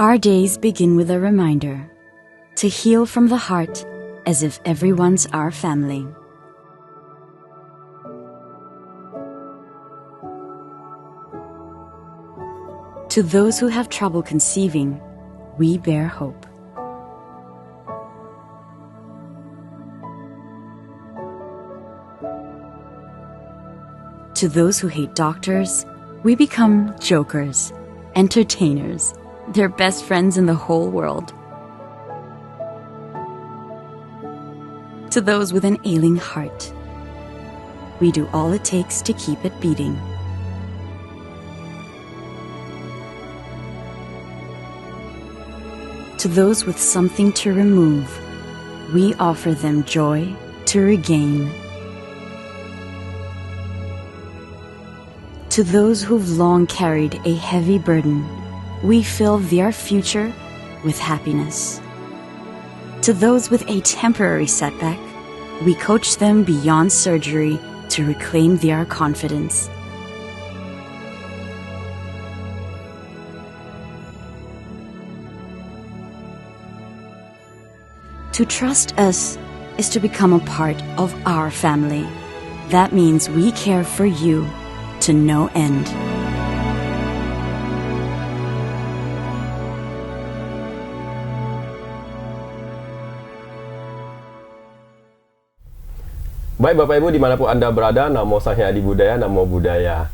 Our days begin with a reminder to heal from the heart as if everyone's our family. To those who have trouble conceiving, we bear hope. To those who hate doctors, we become jokers, entertainers, their best friends in the whole world. To those with an ailing heart, we do all it takes to keep it beating. To those with something to remove, we offer them joy to regain. To those who've long carried a heavy burden, we fill their future with happiness. To those with a temporary setback, we coach them beyond surgery to reclaim their confidence. To trust us is to become a part of our family. That means we care for you to no end. Baik Bapak Ibu dimanapun Anda berada, namo saya Adi Budaya, namo budaya.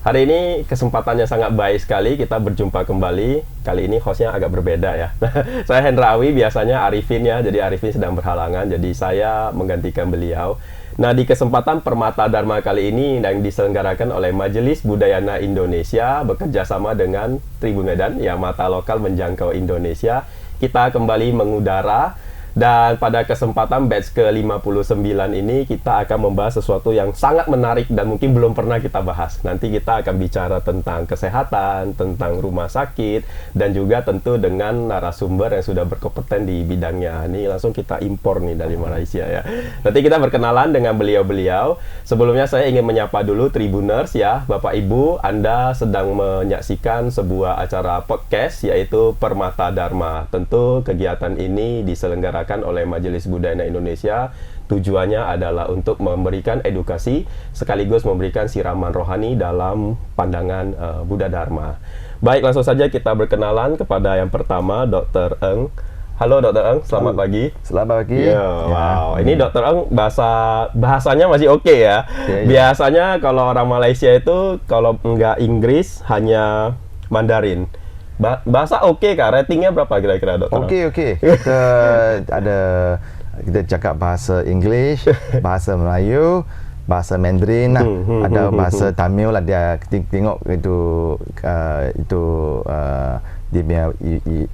Hari ini kesempatannya sangat baik sekali, kita berjumpa kembali. Kali ini hostnya agak berbeda ya. Saya Hendrawi, biasanya Arifin ya, jadi Arifin sedang berhalangan, jadi saya menggantikan beliau. Nah, di kesempatan Permata Dharma kali ini yang diselenggarakan oleh Majelis Budayana Indonesia bekerjasama dengan Tribun Medan, yang mata lokal menjangkau Indonesia, kita kembali mengudara. Dan pada kesempatan batch ke-59 ini kita akan membahas sesuatu yang sangat menarik dan mungkin belum pernah kita bahas. Nanti kita akan bicara tentang kesehatan, tentang rumah sakit, dan juga tentu dengan narasumber yang sudah berkompeten di bidangnya. Ini langsung kita impor nih dari Malaysia ya. Nanti kita berkenalan dengan beliau-beliau. Sebelumnya saya ingin menyapa dulu Tribuners ya. Bapak Ibu, Anda sedang menyaksikan sebuah acara podcast yaitu Permata Dharma. Tentu kegiatan ini diselenggarakan oleh Majelis Budayana Indonesia. Tujuannya adalah untuk memberikan edukasi sekaligus memberikan siraman rohani dalam pandangan Buddha Dharma. Baik, langsung saja kita berkenalan kepada yang pertama, Dr. Eng. Halo Dr. Eng, selamat pagi. Selamat pagi. Wow, ini Dr. Eng bahasanya masih oke ya. Biasanya kalau orang Malaysia itu kalau enggak Inggris hanya Mandarin. Bahasa oke kah? Ratingnya berapa kira-kira Dr. Oke. Kita cakap bahasa English, bahasa Melayu, bahasa Mandarin lah. Ada bahasa Tamil lah, dia tengok itu dia punya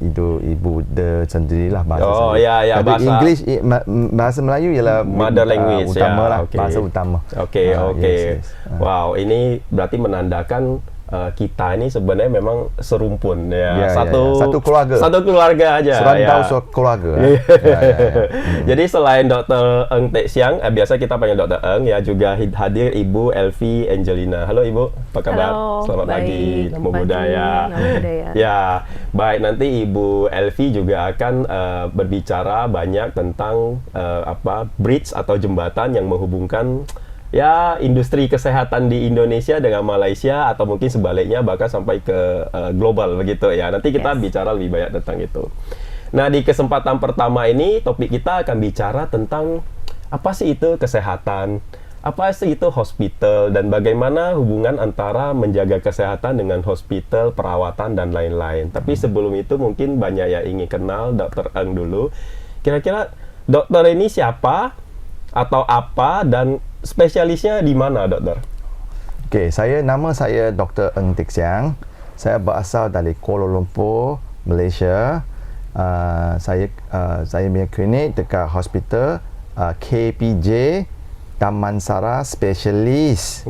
itu ibu dia sendirilah bahasa. Oh ya tapi bahasa English bahasa Melayu ialah mother language utama ya. lah, bahasa utama. Oke. Yes. Wow, ini berarti menandakan kita ini sebenarnya memang serumpun ya. Satu keluarga. Satu keluarga aja. Serantau keluarga. Jadi selain Dr. Eng Teck Siang, biasa kita panggil Dr. Eng ya, juga hadir Ibu Elvie Angelina. Halo Ibu, apa kabar? Halo, selamat baik. pagi. Namo budaya. Namo budaya. Ya, baik, nanti Ibu Elvie juga akan berbicara banyak tentang bridge atau jembatan yang menghubungkan ya industri kesehatan di Indonesia dengan Malaysia atau mungkin sebaliknya bahkan sampai ke global begitu ya. Nanti kita bicara lebih banyak tentang itu. Nah, di kesempatan pertama ini topik kita akan bicara tentang apa sih itu kesehatan, apa sih itu hospital, dan bagaimana hubungan antara menjaga kesehatan dengan hospital, perawatan, dan lain-lain. Tapi sebelum itu mungkin banyak yang ingin kenal Dr. Eng dulu. Kira-kira dokter ini siapa atau apa dan spesialisnya di mana, dokter? Okey, nama saya Dr. Eng Teck Siang. Saya berasal dari Kuala Lumpur, Malaysia. Saya punya klinik dekat hospital KPJ Damansara Specialist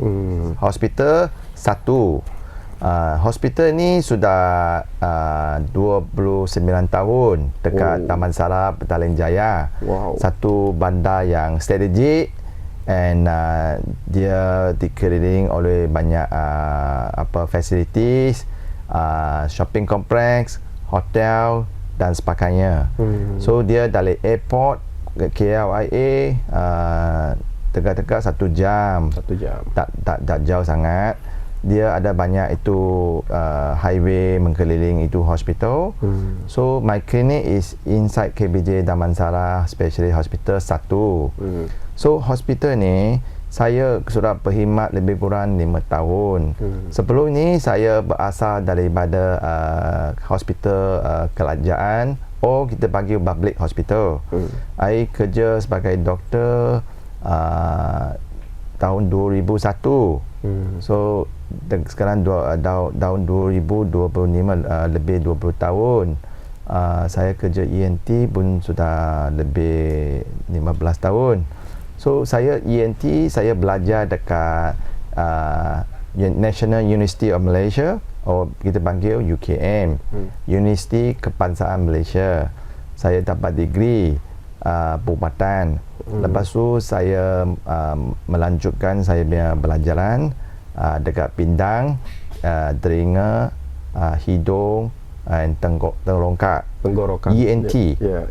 Hospital 1. Hospital ni sudah 29 tahun dekat Damansara, Petaling Jaya. Wow. Satu bandar yang strategik, and dia dikelilingi oleh banyak facilities, shopping complex, hotel dan sebagainya. So dia dari airport ke KLIA tegak-tegak 1 jam. 1 jam. Tak jauh sangat. Dia ada banyak itu highway mengeliling itu hospital. So my clinic is inside KBJ Damansara Specialist Hospital 1. So hospital ni saya sudah berkhidmat lebih kurang 5 tahun. Sebelum ni saya berasal daripada hospital kerajaan, kita panggil public hospital. Saya kerja sebagai doktor tahun 2001. So sekarang tahun 2025, lebih 20 tahun. Saya kerja ENT pun sudah lebih 15 tahun. So saya ENT, saya belajar dekat National University of Malaysia, kita panggil UKM, Universiti Kebangsaan Malaysia. Saya dapat degree perubatan. Lepas tu saya melanjutkan saya punya belajaran dekat pindang, telinga, hidung dan tenggorokan. ENT.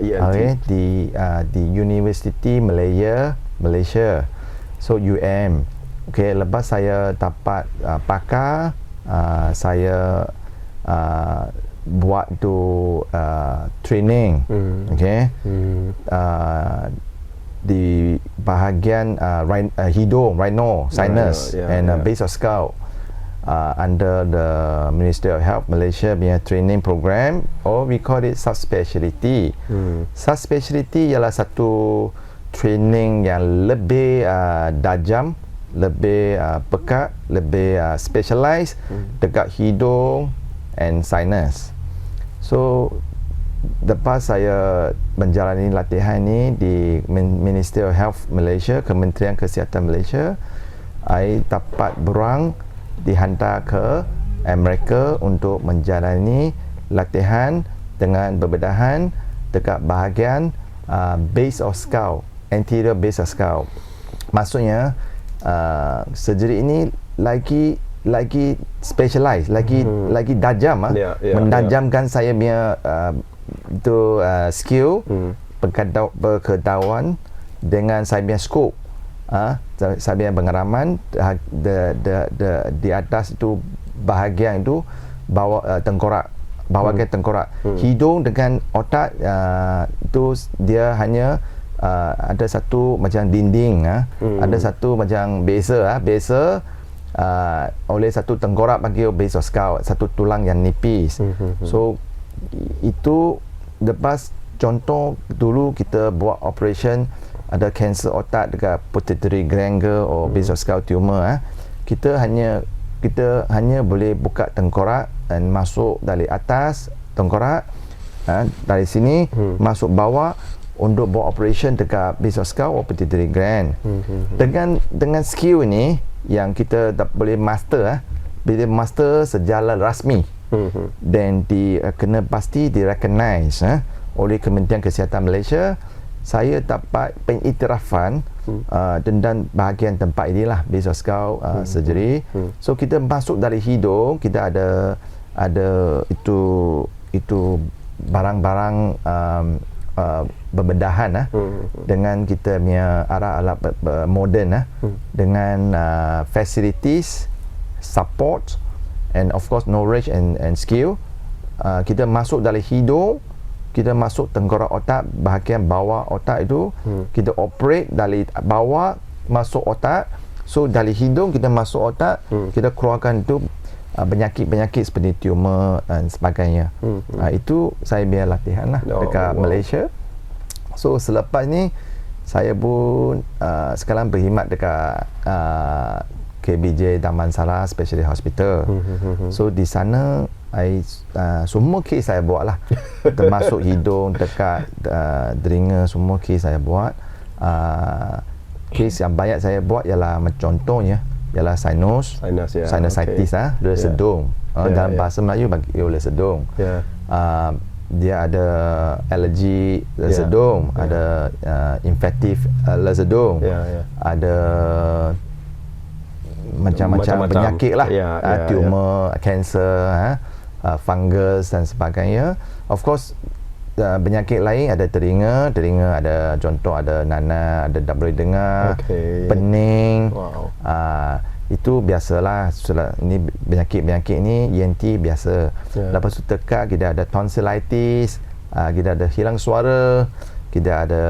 Okay, di University Malaysia. So UM. Okay, lepas saya dapat pakar, saya buat tu training. Okay. Di bahagian hidung, rhino, sinus, and base of skull, under the Ministry of Health Malaysia punya training program, we call it subspecialty. Subspecialty ialah satu training yang lebih tajam, lebih pekat, lebih specialized dekat hidung and sinus. So lepas saya menjalani latihan ni di Ministry of Health Malaysia, Kementerian Kesihatan Malaysia, saya dapat berang dihantar ke Amerika untuk menjalani latihan dengan berbedahan dekat bahagian base of skull, anterior base of skull. Maksudnya surgery ini lagi specialized, lagi tajam, mentajamkan saya punya itu skill, pengetahuan dengan saya punya scope, saya punya pengalaman di atas itu bahagian itu bawah tengkorak, bahagian tengkorak. Hidung dengan otak itu dia hanya ada satu macam dinding, ada satu macam biasa oleh satu tengkorak panggil base of skull, satu tulang yang nipis. So itu lepas contoh dulu kita buat operation ada kanser otak dekat pituitary gland atau base of skull tumor, kita hanya boleh buka tengkorak dan masuk dari atas tengkorak, dari sini masuk bawah untuk buat operation dekat base of skull atau pituitary gland. Dengan skill ni yang kita boleh master, bila master sejalan rasmi, dan kena pasti di-recognize oleh Kementerian Kesihatan Malaysia. Saya dapat pengiktirafan dan bahagian tempat inilah base of skull surgery. So kita masuk dari hidung, kita ada itu barang-barang berbedahan dengan kita punya alat moden, dengan facilities, support, and of course knowledge and skill. Kita masuk dari hidung, kita masuk tengkorak otak, bahagian bawah otak itu, kita operate dari bawah masuk otak. So dari hidung kita masuk otak, kita keluarkan itu penyakit-penyakit seperti tumor dan sebagainya. Itu saya biar latihan lah dekat Malaysia. So selepas ni saya pun sekarang berkhidmat dekat KBJ Damansara Specialist Hospital. So di sana semua kes saya buat lah, termasuk hidung, dekat telinga, semua kes saya buat. Kes yang banyak saya buat ialah contohnya ialah sinusitis, rasa sedung. Dalam bahasa Melayu bagi rasa sedung. Dia ada alergi rasa sedung, ada infektif rasa sedung, ada macam-macam penyakit lah, tumor, kanser, fungus dan sebagainya. Of course penyakit lain ada telinga ada contoh ada nanah, ada tak boleh dengar, pening. Itu biasalah. Ini penyakit ni ENT biasa. Lepas tu tekak, kita ada tonsillitis, kita ada hilang suara, kita ada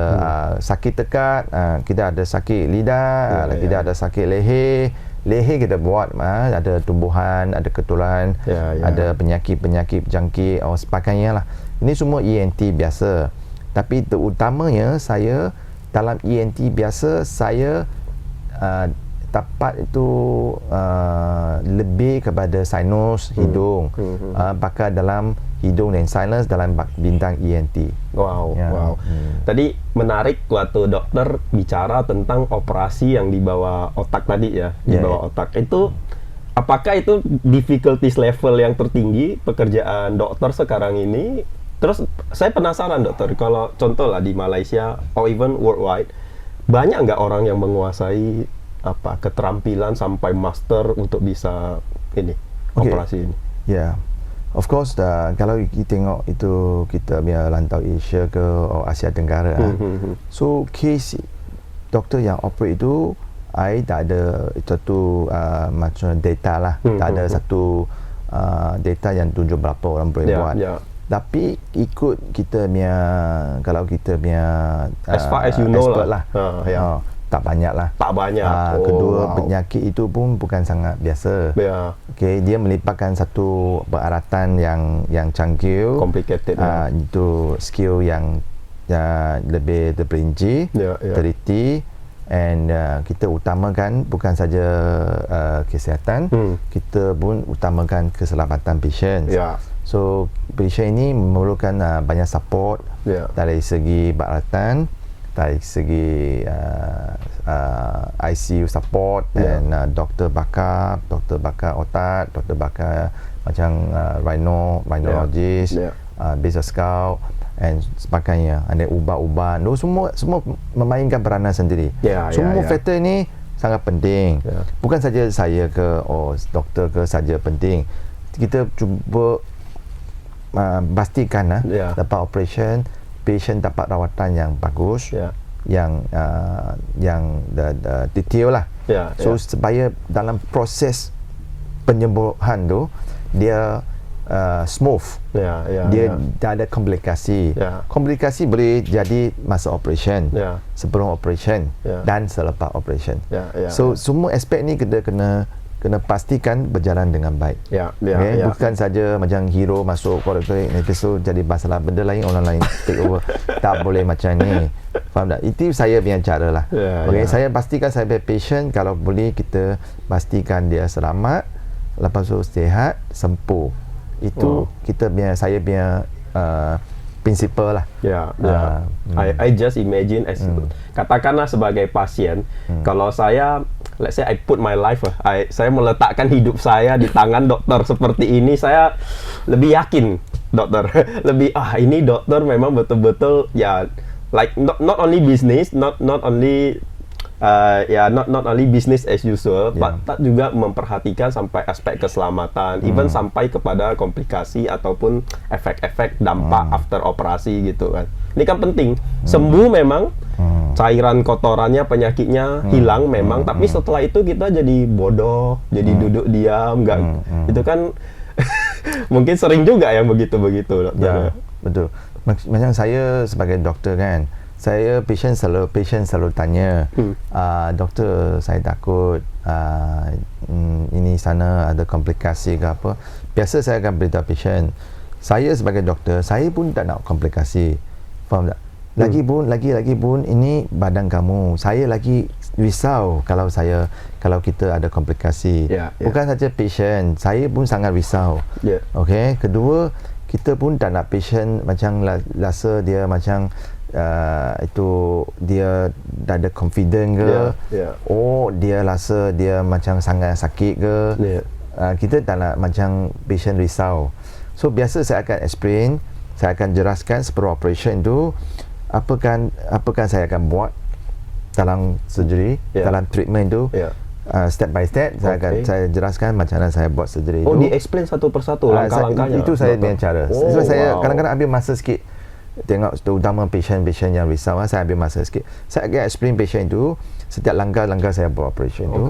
sakit tekak, kita ada sakit lidah, kita ada sakit leher kita buat ada tumbuhan, ada ketulan, ada penyakit jangkit sebagainya lah. Ini semua ENT biasa. Tapi terutamanya saya dalam ENT biasa saya dapat itu lebih kepada sinus hidung, bakal dalam hidung dan sinus dalam bidang ENT. Wow. Tadi menarik waktu dokter bicara tentang operasi yang di bawah otak tadi ya, di bawah otak. Itu apakah itu difficulties level yang tertinggi pekerjaan dokter sekarang ini? Terus saya penasaran dokter, kalau contoh lah di Malaysia or even worldwide, banyak nggak orang yang menguasai keterampilan sampai master untuk bisa operasi ini? Of course kalau kita tengok itu kita punya lantau Asia ke Asia Tenggara, so case doktor yang operate itu tak ada satu macam data lah, tak ada satu data yang tunjuk berapa orang boleh buat. Tapi ikut kita punya, kalau kita punya as far as you know lah, tak banyak lah. Kedua penyakit itu pun bukan sangat biasa. Dia melibatkan satu peralatan yang canggih, complicated, itu skill yang lebih terperinci, teliti, and kita utamakan bukan saja kesihatan, kita pun utamakan keselamatan pasien. So patient ini memerlukan banyak support dari segi peralatan, dari segi ICU support, dan doktor bakar otak, doktor bakar macam rhinologist, basal skull and sebagainya, ada ubat-ubat, semua memainkan peranan sendiri. Semua faktor ini sangat penting. Bukan saja saya ke doktor ke saja penting. Kita cuba pastikan dapat operation, patient dapat rawatan yang bagus, yang detail lah. So supaya dalam proses penyembuhan tu dia smooth, dia tak ada komplikasi. Komplikasi boleh jadi masa operation, sebelum operation, dan selepas operation. So semua aspek ni kita kena pastikan berjalan dengan baik. Bukan saja macam hero masuk korek-korek episode jadi masalah, benda lain orang lain take over. Tak boleh macam ni. Faham tak? Itu saya punya cara lah. Saya pastikan saya punya patient, kalau boleh kita pastikan dia selamat, lepas tu sihat, sembuh. Itu kita punya, saya punya principle lah. I just imagine as katakanlah sebagai pasien, kalau saya, let's say I put my life, saya meletakkan hidup saya di tangan dokter seperti ini, saya lebih yakin dokter, lebih ini dokter memang betul-betul like not only business, not only not only business as usual, but juga memperhatikan sampai aspek keselamatan, even sampai kepada komplikasi ataupun efek-efek dampak after operasi gitu kan. Ini kan penting. Sembuh memang, cairan kotorannya, penyakitnya hilang memang, tapi setelah itu kita jadi bodoh, jadi duduk diam, enggak. Itu kan mungkin sering juga yang begitu-begitu, dokter. Betul. Macam saya sebagai doktor kan, saya patient selalu tanya, doktor saya takut ini sana ada komplikasi ke apa. Biasa saya akan beritahu patient, saya sebagai doktor, saya pun tak nak komplikasi. Faham tak? Lagi pun ini badan kamu, saya lagi risau kalau kita ada komplikasi. Bukan saja patient, saya pun sangat risau. Okay. Kedua, kita pun tak nak patient macam rasa dia macam itu dia dah ada confident ke, dia rasa dia macam sangat sakit ke. Kita tak nak macam patient risau. So biasa saya akan explain, saya akan jelaskan sebelum operation tu apa kan saya akan buat dalam surgery, dalam treatment tu. step by step saya jelaskan macam mana saya buat surgery Oh, itu. di-explain satu persatu langkah-langkahnya. Itu saya punya cara. So saya wow. kadang-kadang ambil masa sikit. Tengok terutama patient yang risau, saya ambil masa sikit. Saya akan explain patient itu setiap langkah-langkah saya buat operation itu.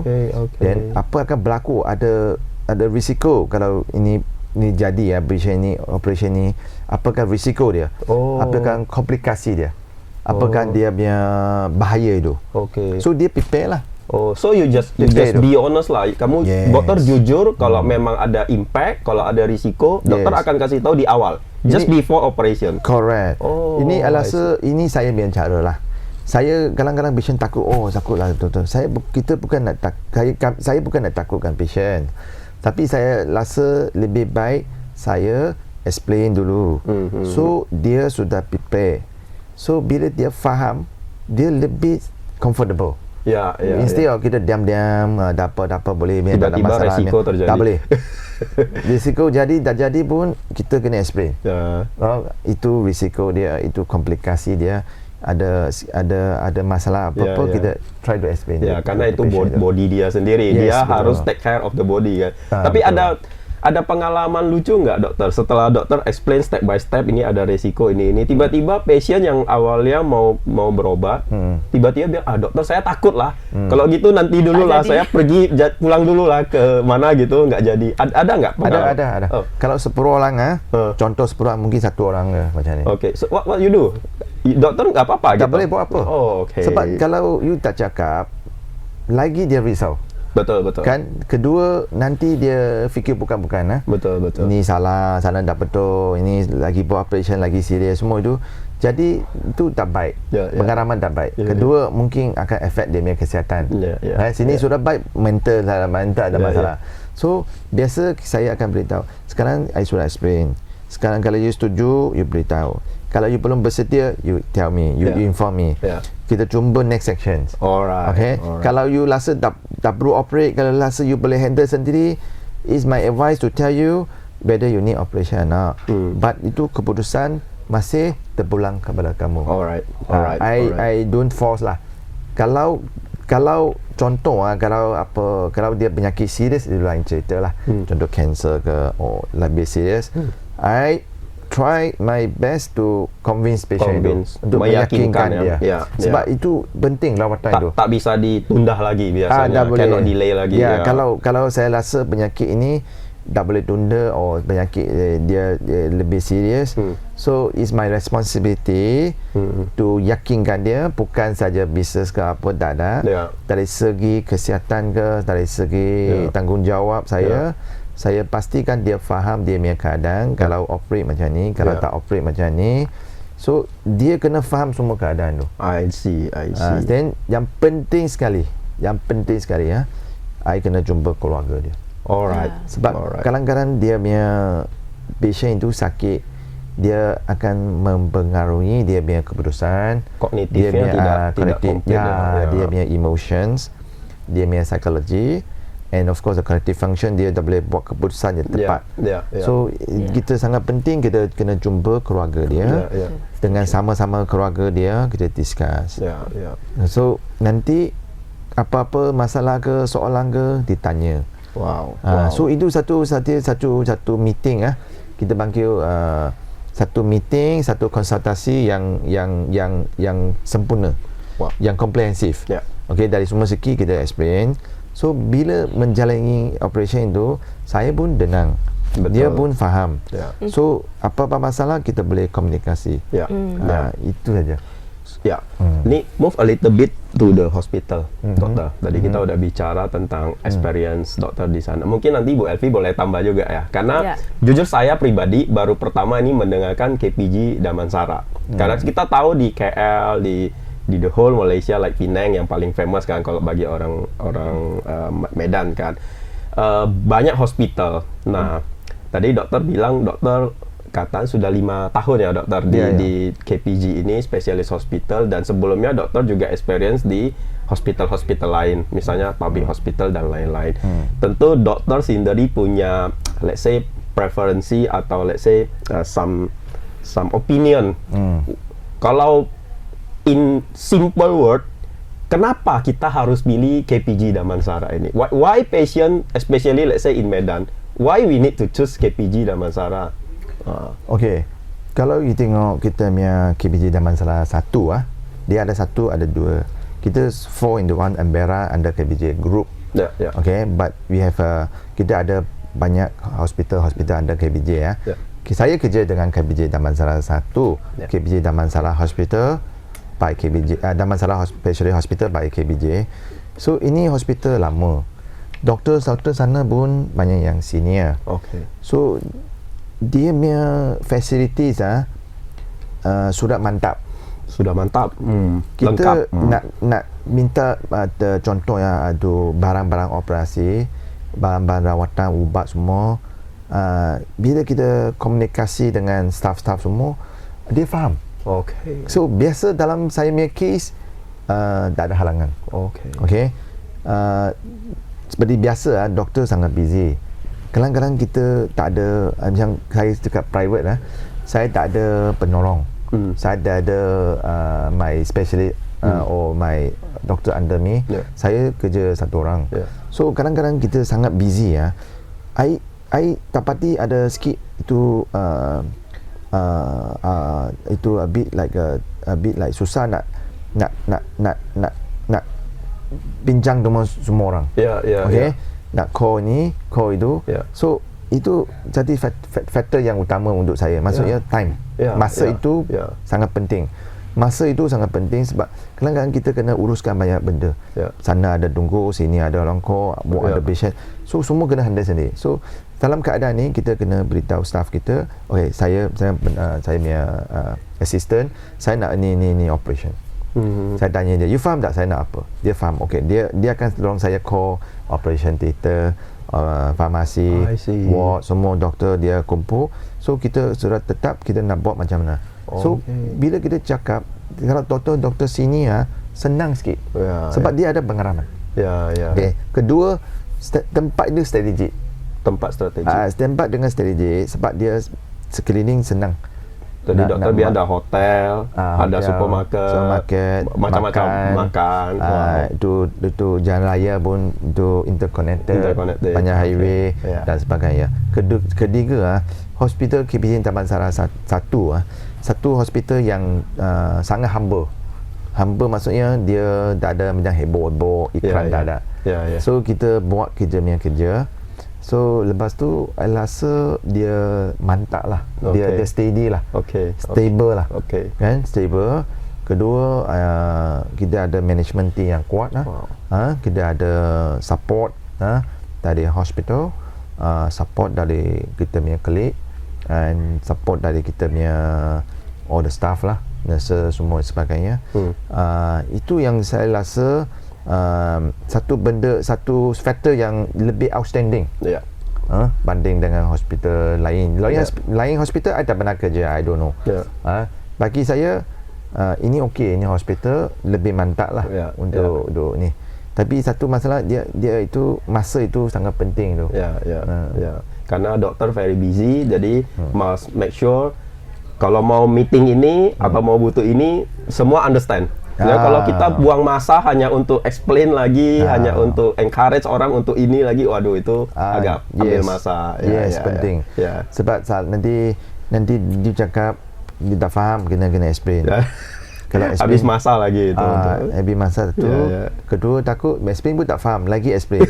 Dan apa akan berlaku, ada risiko kalau ini jadi operation ni, apakah risiko dia? Apakah komplikasi dia? Apakah dia punya bahaya itu? So dia prepare lah. So you just be honest lah. Kamu dokter jujur kalau memang ada impact, kalau ada risiko, dokter akan kasih tahu di awal. Just before operation. Correct. Ini rasa ini saya punya cara lah. Saya kadang-kadang patient takut, takutlah doktor. Saya bukan nak takutkan patient. Tapi saya rasa lebih baik saya explain dulu. So dia sudah prepare. So bila dia faham, dia lebih comfortable. Instead of kita diam-diam, dapat boleh, tiba-tiba resiko terjadi. Tak boleh. Risiko tak jadi pun kita kena explain. Itu risiko dia, itu komplikasi dia. Ada masalah apa-apa kita try to explain. Karena itu body dia sendiri. Dia harus take care of the body kan. Tapi ada pengalaman lucu nggak dokter? Setelah dokter explain step by step, ini ada resiko ini. Tiba-tiba patient yang awalnya mau berobat, tiba-tiba bilang, dokter saya takut lah. Kalau gitu nanti dulu lah, saya pergi pulang dulu lah ke mana gitu, nggak jadi. Ada nggak? Ada. Kalau 10 orang contoh 10 orang, mungkin 1 orang macam ni. So what you do? Dokter nggak apa-apa gitu? Tak boleh buat apa. Sebab kalau you tak cakap, lagi dia risau. Betul. Kan kedua nanti dia fikir bukan. Betul. Ini salah, sana tak betul, ini lagi buat operation lagi serius, semua itu. Jadi itu tak baik. Pengalaman tak baik. Kedua mungkin akan efek dia punya kesihatan. Sini sudah baik, mental ada masalah. So biasa saya akan beritahu. Sekarang I sudah explain. Sekarang kalau you setuju, you beritahu. Kalau you belum bersedia, you tell me, you inform me. Kita jumpa next section. Alright. Kalau you rasa tak perlu operate, kalau rasa you boleh handle sendiri, is my advice to tell you whether you need operation or not. But itu keputusan masih terpulang kepada kamu. Alright. I don't force lah. Kalau contoh kalau dia penyakit serius, itu lain cerita lah. Contoh cancer ke lebih serius, I try my best to convince patient untuk meyakinkan dia. Sebab itu penting lawatan itu. Tak bisa ditunda lagi biasanya. Cannot delay lagi. Kalau saya rasa penyakit ini tak boleh tunda, penyakit dia lebih serius. So it's my responsibility to yakinkan dia, bukan saja bisnes ke apa, tak ada. Dari segi kesihatan ke, dari segi tanggungjawab saya pastikan dia faham dia punya keadaan. Kalau operate macam ni, kalau tak operate macam ni. So dia kena faham semua keadaan tu. I see. Then yang penting sekali I kena jumpa keluarga dia. Sebab kadang-kadang dia punya patient itu sakit, dia akan mempengaruhi dia punya keputusan, kognitifnya tidak komplit. Dia punya emotions, dia punya psikologi. And of course the cognitive function, dia dah boleh buat keputusan yang tepat. So kita sangat penting kita kena jumpa keluarga dia. Dengan sama-sama keluarga dia kita discuss. So nanti apa-apa masalah ke, soalan ke, ditanya. So itu satu meeting kita panggil satu meeting, satu konsultasi yang sempurna, yang komprehensif. Dari semua segi kita explain. So bila menjalani operation itu, saya pun tenang. Dia pun faham. So apa-apa masalah kita boleh komunikasi. Itu saja. Ni move a little bit to the hospital, dokter. Tadi kita udah bicara tentang experience dokter di sana. Mungkin nanti Bu Elvi boleh tambah juga ya. Karena jujur saya pribadi baru pertama ini mendengarkan KPG Damansara. Karena kita tahu di KL, di the whole Malaysia, like Penang yang paling famous kan kalau bagi orang Medan kan, banyak hospital. Nah, tadi dokter bilang dokter kata sudah 5 tahun ya dokter di KPG ini, spesialis hospital, dan sebelumnya dokter juga experience di hospital lain, misalnya public hospital dan lain-lain. Tentu dokter sendiri punya let's say preferensi atau let's say some opinion. Kalau in simple word, kenapa kita harus pilih KPG Damansara ini? Why patient, especially let's say in Medan, why we need to choose KPG Damansara? Okay, kalau you tengok kita punya KPG Damansara 1 dia ada 1, ada 2. Kita 4 in the one umbrella under KPJ group. Okay, but we have kita ada banyak hospital under KPJ ya. Saya kerja dengan KPJ Damansara 1, KPJ Damansara Hospital by KPJ, Damansara Specialty Hospital by KPJ. So ini hospital lama. Doktor sana pun banyak yang senior. Okay. So dia punya facilities sudah mantap. Kita lengkap. Nak minta contoh ya, ada barang-barang operasi, barang-barang rawatan, ubat semua. Bila kita komunikasi dengan staff semua, dia faham. Okay. So biasa dalam saya punya case tak ada halangan. Okay. Seperti biasa doktor sangat busy. Kadang-kadang kita tak ada, macam saya dekat private saya tak ada penolong. Saya ada my specialist or my doctor under me. Saya kerja satu orang. So kadang-kadang kita sangat busy I dapati ada sikit itu itu a bit like susah nak bincang dengan semua orang. Okay. Nak call itu. So itu jadi faktor yang utama untuk saya. Maksudnya time. Masa itu sangat penting. Sebab kadang-kadang kita kena uruskan banyak benda. Sana ada tunggu, sini ada orang call, ada patient. So semua kena handle sendiri. So dalam keadaan ni kita kena beritahu staff kita, okay, saya punya assistant, saya nak ni operation. Saya tanya dia, you faham tak saya nak apa? Dia faham. Okay, dia akan tolong saya call operation theater, farmasi, ward, semua doktor dia kumpul. So kita sudah tetap kita nak buat macam mana. So bila kita cakap, kalau doktor sini senang sikit. Sebab dia ada pengalaman. Okay. Kedua, tempat dia strategik. Tempat dengan strategik sebab dia sekeliling senang. Jadi doktor biar ada hotel, ada supermarket, macam-macam makan. Itu jalan raya pun itu interconnected. Banyak highway dan sebagainya. Ketiga, hospital KPJ Damansara 1 satu hospital yang sangat humble. Humble maksudnya dia tak ada macam heboh-heboh, iklan tak ada. So kita buat kerja. So lepas tu I rasa dia mantap lah. Dia steady lah. Stable lah. Kan, stable. Kedua, kita ada management team yang kuat lah. Kita ada support dari hospital, support dari kita punya colleague, and support dari kita punya all the staff lah, nurse semua sebagainya. Itu yang saya rasa satu faktor yang lebih outstanding banding dengan hospital lain. Lain hospital I tak pernah kerja, I don't know. Bagi saya ini ini hospital lebih mantap lah untuk ni. Tapi satu masalah dia itu masa itu sangat penting tu. Karena doktor very busy, jadi must make sure kalau mau meeting ini atau mau butuh ini semua understand. Ya, kalau kita buang masa hanya untuk explain lagi, hanya untuk encourage orang untuk ini lagi, waduh itu agak ambil masa. Penting. Sebab saat nanti dia cakap dia tak faham, kena explain. Kalau habis masa lagi itu. Habis masa tu. Kedua takut explain pun tak faham, lagi explain.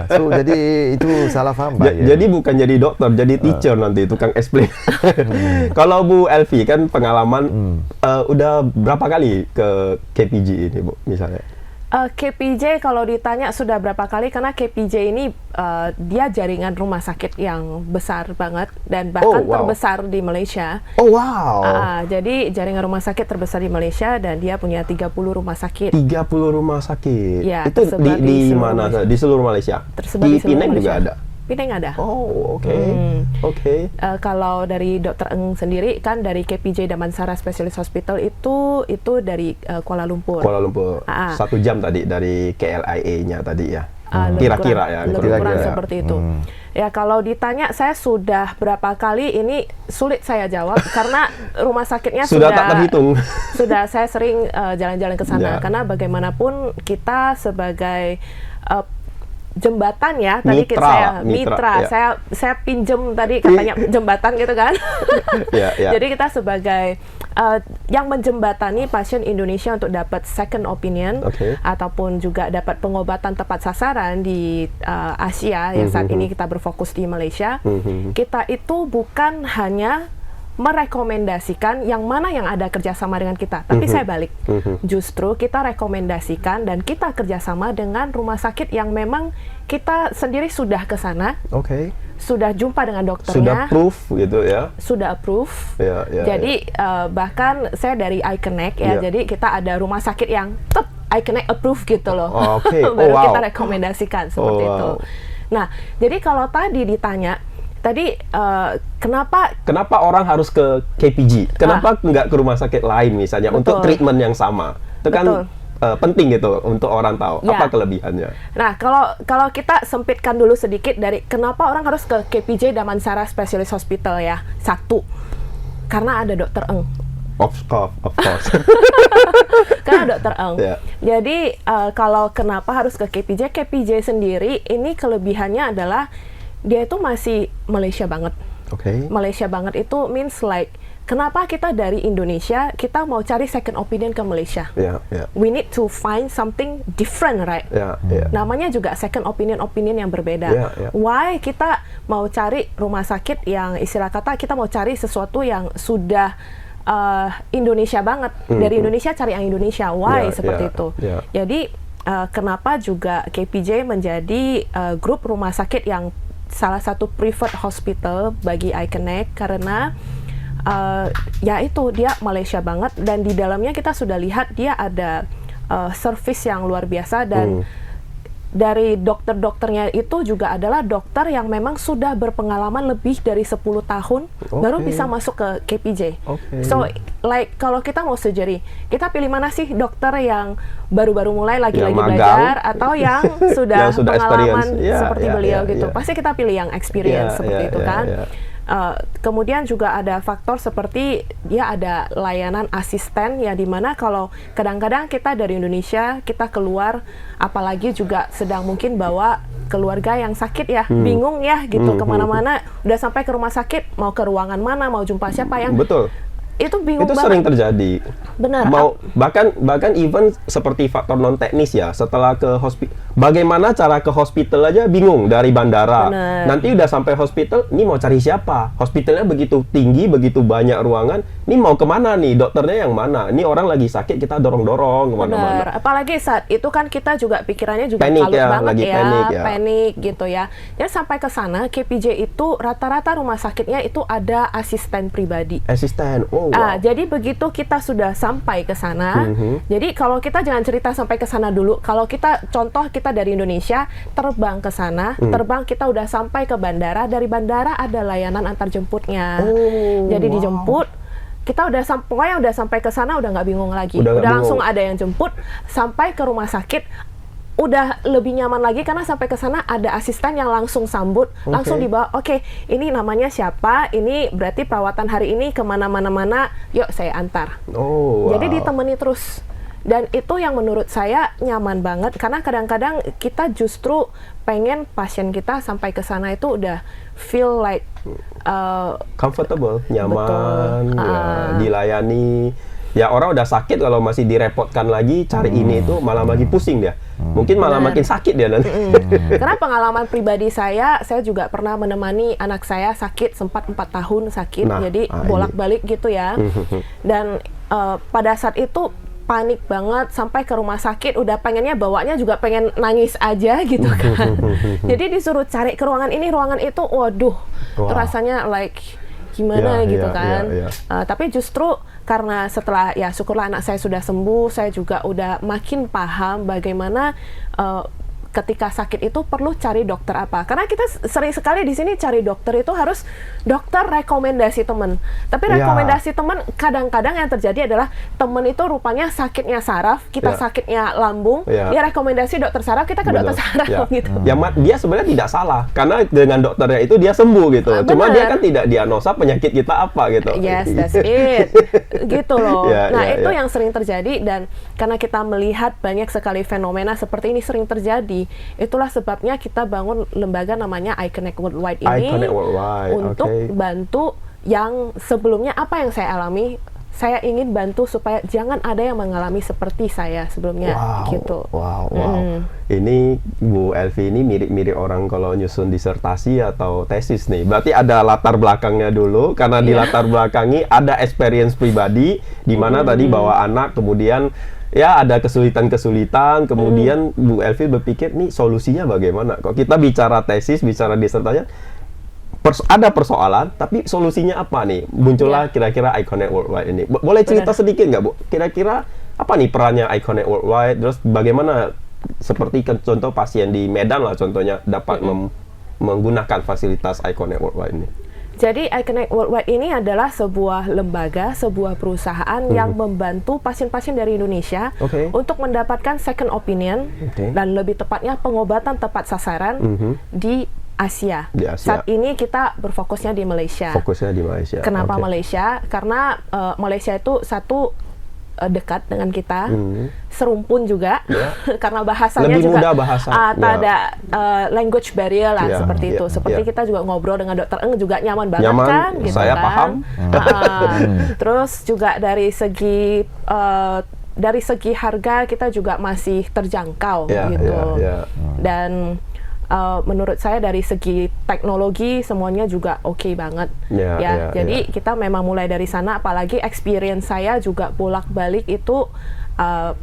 So jadi itu salah faham. Jadi bukan jadi doktor, jadi teacher nanti, tukang explain. Kalau Bu Elvi kan pengalaman udah berapa kali ke KPG ini Bu misalnya? KPJ kalau ditanya sudah berapa kali, karena KPJ ini dia jaringan rumah sakit yang besar banget dan bahkan terbesar di Malaysia. Jadi jaringan rumah sakit terbesar di Malaysia dan dia punya 30 rumah sakit. 30 rumah sakit. Ya, itu di mana? Malaysia. Di seluruh Malaysia. Tersebar di Penang juga ada. Penang ada. Oke. Kalau dari Dr. Eng sendiri kan dari KPJ Damansara Specialist Hospital itu dari Kuala Lumpur. 1 jam tadi dari KLIA-nya tadi ya. Kira-kira seperti itu. Ya kalau ditanya saya sudah berapa kali, ini sulit saya jawab karena rumah sakitnya sudah tak terhitung. Sudah saya sering jalan-jalan ke sana karena bagaimanapun kita sebagai jembatan ya, tadi mitra ya. Saya pinjem tadi katanya jembatan gitu kan. Jadi kita sebagai yang menjembatani pasien Indonesia untuk dapat second opinion ataupun juga dapat pengobatan tepat sasaran di Asia yang saat ini kita berfokus di Malaysia. Kita itu bukan hanya merekomendasikan yang mana yang ada kerjasama dengan kita, tapi saya balik, justru kita rekomendasikan dan kita kerjasama dengan rumah sakit yang memang kita sendiri sudah ke sana, sudah jumpa dengan dokternya, sudah proof gitu ya, sudah approve. Jadi bahkan saya dari iConnect ya, jadi kita ada rumah sakit yang iConnect approve gitu loh, baru kita rekomendasikan seperti itu. Nah, jadi kalau tadi ditanya kenapa orang harus ke KPG? Kenapa nggak ke rumah sakit lain misalnya untuk treatment yang sama? Itu kan penting gitu untuk orang tahu apa kelebihannya. Nah, kalau kita sempitkan dulu sedikit dari kenapa orang harus ke KPJ Damansara Specialist Hospital ya. Satu, karena ada Dr. Eng. Of course. Karena Dr. Eng. Jadi kalau kenapa harus ke KPJ sendiri, ini kelebihannya adalah dia itu masih Malaysia banget. Malaysia banget itu means like kenapa kita dari Indonesia kita mau cari second opinion ke Malaysia? We need to find something different, right? Namanya juga second opinion yang berbeda. Why kita mau cari rumah sakit yang istilah kata kita mau cari sesuatu yang sudah Indonesia banget, dari Indonesia cari yang Indonesia. Why seperti itu? Jadi kenapa juga KPJ menjadi grup rumah sakit yang salah satu preferred hospital bagi iConnect karena ya itu dia Malaysia banget dan di dalamnya kita sudah lihat dia ada service yang luar biasa dan dari dokter-dokternya itu juga adalah dokter yang memang sudah berpengalaman lebih dari 10 tahun baru bisa masuk ke KPJ. So like kalau kita mau surgery, kita pilih mana sih dokter yang baru-baru mulai lagi-lagi belajar atau yang sudah pengalaman seperti beliau gitu. Pasti kita pilih yang experience seperti itu kan. Kemudian juga ada faktor seperti dia ada layanan asisten ya, dimana kalau kadang-kadang kita dari Indonesia kita keluar apalagi juga sedang mungkin bawa keluarga yang sakit ya, bingung ya gitu kemana-mana, udah sampai ke rumah sakit mau ke ruangan mana, mau jumpa siapa yang itu bingung banget. Itu sering terjadi. Benar. Bahkan even seperti faktor non teknis ya. Setelah ke hospital, bagaimana cara ke hospital aja bingung dari bandara. Benar. Nanti udah sampai hospital, ini mau cari siapa? Hospitalnya begitu tinggi, begitu banyak ruangan. Ini mau kemana nih? Dokternya yang mana? Ini orang lagi sakit, kita dorong-dorong kemana-mana. Benar. Apalagi saat itu kan kita juga pikirannya juga kalut banget panik gitu ya. Jadi sampai ke sana KPJ itu rata-rata rumah sakitnya itu ada asisten pribadi. Jadi begitu kita sudah sampai ke sana, jadi kalau kita jangan cerita sampai ke sana dulu. Kalau kita contoh kita dari Indonesia terbang ke sana, terbang kita udah sampai ke bandara, dari bandara ada layanan antar jemputnya. Jadi dijemput, kita pokoknya udah sampai ke sana udah nggak bingung lagi. Udah langsung ada yang jemput sampai ke rumah sakit. Udah lebih nyaman lagi karena sampai ke sana ada asisten yang langsung sambut, langsung dibawa. Ini namanya siapa? Ini berarti perawatan hari ini kemana-mana, yuk saya antar. Jadi ditemani terus. Dan itu yang menurut saya nyaman banget karena kadang-kadang kita justru pengen pasien kita sampai ke sana itu udah feel like comfortable, nyaman, dilayani. Ya orang udah sakit kalau masih direpotkan lagi cari ini itu malah lagi pusing dia. Mungkin malah makin sakit dia nanti. Karena pengalaman pribadi saya juga pernah menemani anak saya sakit, sempat 4 tahun sakit, jadi bolak-balik gitu ya. Dan pada saat itu panik banget, sampai ke rumah sakit udah pengennya bawanya juga pengen nangis aja gitu kan. Jadi disuruh cari ke ruangan ini, ruangan itu, waduh, rasanya like gimana gitu kan. Tapi justru karena setelah syukurlah anak saya sudah sembuh, saya juga udah makin paham bagaimana ketika sakit itu perlu cari dokter apa. Karena kita sering sekali di sini cari dokter itu harus dokter rekomendasi teman. Tapi rekomendasi teman kadang-kadang yang terjadi adalah teman itu rupanya sakitnya saraf, kita sakitnya lambung, dia rekomendasi dokter saraf, kita ke dokter saraf gitu. Dia sebenarnya tidak salah karena dengan dokternya itu dia sembuh gitu. Cuma dia kan tidak diagnosa penyakit kita apa gitu. Yes, that's it. Gitu loh. Itu yang sering terjadi, dan karena kita melihat banyak sekali fenomena seperti ini sering terjadi, itulah sebabnya kita bangun lembaga namanya iConnect Worldwide ini untuk bantu yang sebelumnya apa yang saya alami. Saya ingin bantu supaya jangan ada yang mengalami seperti saya sebelumnya, gitu. Ini Bu Elvi ini mirip-mirip orang kalau nyusun disertasi atau tesis nih. Berarti ada latar belakangnya dulu, karena di latar belakangi ada experience pribadi, di mana tadi bawa anak, kemudian ya ada kesulitan-kesulitan, kemudian Bu Elvi berpikir, nih solusinya bagaimana? Kok kita bicara tesis, bicara disertasi, ada persoalan, tapi solusinya apa nih? Muncullah kira-kira iConnect Worldwide ini. Boleh cerita sedikit nggak, Bu? Kira-kira apa nih perannya iConnect Worldwide? Terus bagaimana, seperti contoh pasien di Medan lah contohnya, dapat menggunakan fasilitas iConnect Worldwide ini? Jadi iConnect Worldwide ini adalah sebuah lembaga, sebuah perusahaan yang membantu pasien-pasien dari Indonesia untuk mendapatkan second opinion dan lebih tepatnya pengobatan tepat sasaran di Asia. Saat ini kita berfokusnya di Malaysia. Kenapa Malaysia? Karena Malaysia itu satu dekat dengan kita, serumpun juga, karena bahasanya lebih juga mudah bahasa. Tak ada language barrier lah, seperti itu. Seperti kita juga ngobrol dengan Dokter Eng juga nyaman banget kan, gitu saya kan. Paham. Terus juga dari segi harga kita juga masih terjangkau, gitu. Dan menurut saya dari segi teknologi semuanya juga oke banget. Jadi kita memang mulai dari sana, apalagi experience saya juga bolak-balik itu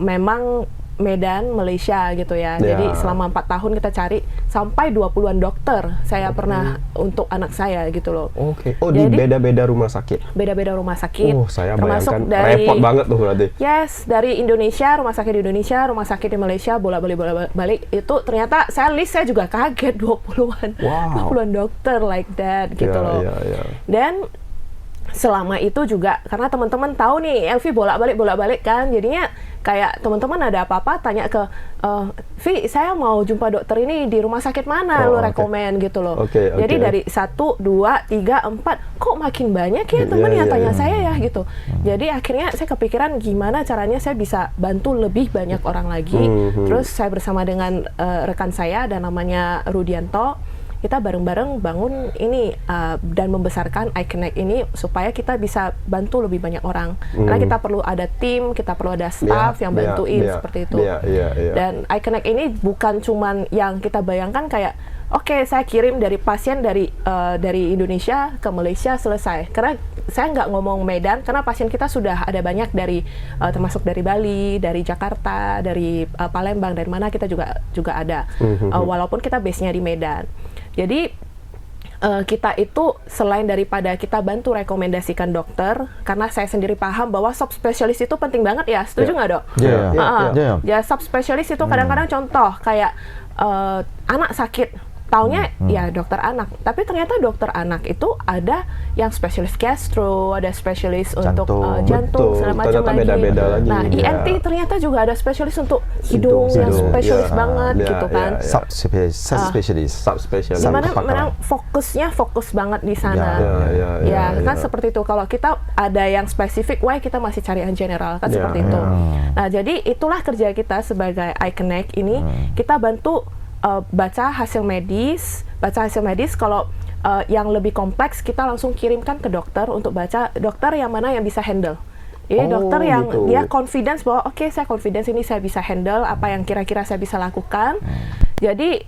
memang Medan, Malaysia gitu ya. Jadi selama 4 tahun kita cari sampai 20-an dokter saya pernah untuk anak saya gitu loh. Jadi, di beda-beda rumah sakit? Beda-beda rumah sakit. Saya bayangkan repot banget tuh berarti. Yes, dari Indonesia, rumah sakit di Indonesia, rumah sakit di Malaysia, bolak-balik itu ternyata saya juga kaget 20-an. 20-an dokter like that gitu loh. Dan selama itu juga karena teman-teman tahu nih Elvi bolak-balik kan, jadinya kayak teman-teman ada apa-apa tanya ke Vi, saya mau jumpa dokter ini di rumah sakit mana, lu rekomen gitu loh. Jadi dari 1, 2, 3, 4 kok makin banyak ya teman yang tanya saya ya gitu. Jadi akhirnya saya kepikiran gimana caranya saya bisa bantu lebih banyak orang lagi. Terus saya bersama dengan rekan saya dan namanya Rudianto, kita bareng-bareng bangun ini dan membesarkan iConnect ini supaya kita bisa bantu lebih banyak orang. Karena kita perlu ada tim, kita perlu ada staff yang bantuin seperti itu. Dan iConnect ini bukan cuman yang kita bayangkan kayak saya kirim dari pasien dari Indonesia ke Malaysia selesai. Karena saya nggak ngomong Medan, karena pasien kita sudah ada banyak dari termasuk dari Bali, dari Jakarta, dari Palembang, dari mana kita juga ada. Walaupun kita base-nya di Medan. Jadi kita itu selain daripada kita bantu rekomendasikan dokter, karena saya sendiri paham bahwa subspesialis itu penting banget ya, setuju nggak dok? Ya subspesialis itu kadang-kadang contoh kayak anak sakit, taunya ya dokter anak, tapi ternyata dokter anak itu ada yang spesialis gastro, ada spesialis untuk jantung, segala macam lagi. Beda-beda lagi. Nah, ENT ternyata juga ada spesialis untuk hidung yang spesialis banget gitu kan. Subspesialis. Dimana fokus banget di sana. Kan seperti itu. Kalau kita ada yang spesifik, kita masih cari yang general kan seperti itu. Nah, jadi itulah kerja kita sebagai iConnect ini, kita bantu baca hasil medis. Kalau yang lebih kompleks kita langsung kirimkan ke dokter untuk baca, dokter yang mana yang bisa handle. Jadi dokter yang dia confidence bahwa saya confidence ini saya bisa handle apa yang kira-kira saya bisa lakukan. Jadi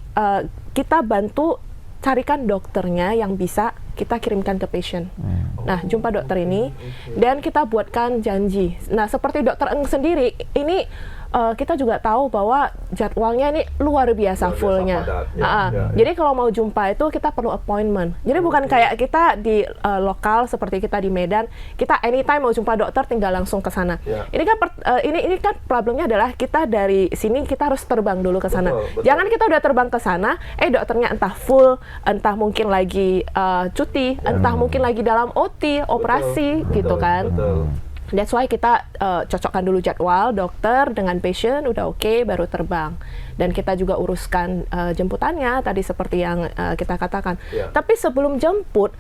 kita bantu carikan dokternya yang bisa kita kirimkan ke patient. Nah, jumpa dokter ini dan kita buatkan janji. Nah, seperti Dokter Eng sendiri, ini kita juga tahu bahwa jadwalnya ini luar biasa fullnya. Jadi kalau mau jumpa itu kita perlu appointment. Jadi bukan kayak kita di lokal seperti kita di Medan, kita anytime mau jumpa dokter tinggal langsung ke sana. Ini kan ini kan problemnya adalah kita dari sini kita harus terbang dulu ke sana. Jangan kita udah terbang ke sana, dokternya entah full, entah mungkin lagi cuti, entah mungkin lagi dalam OT, operasi gitu kan. That's why kita cocokkan dulu jadwal dokter dengan patient, udah oke, baru terbang. Dan kita juga uruskan jemputannya tadi seperti yang kita katakan. Tapi sebelum jemput,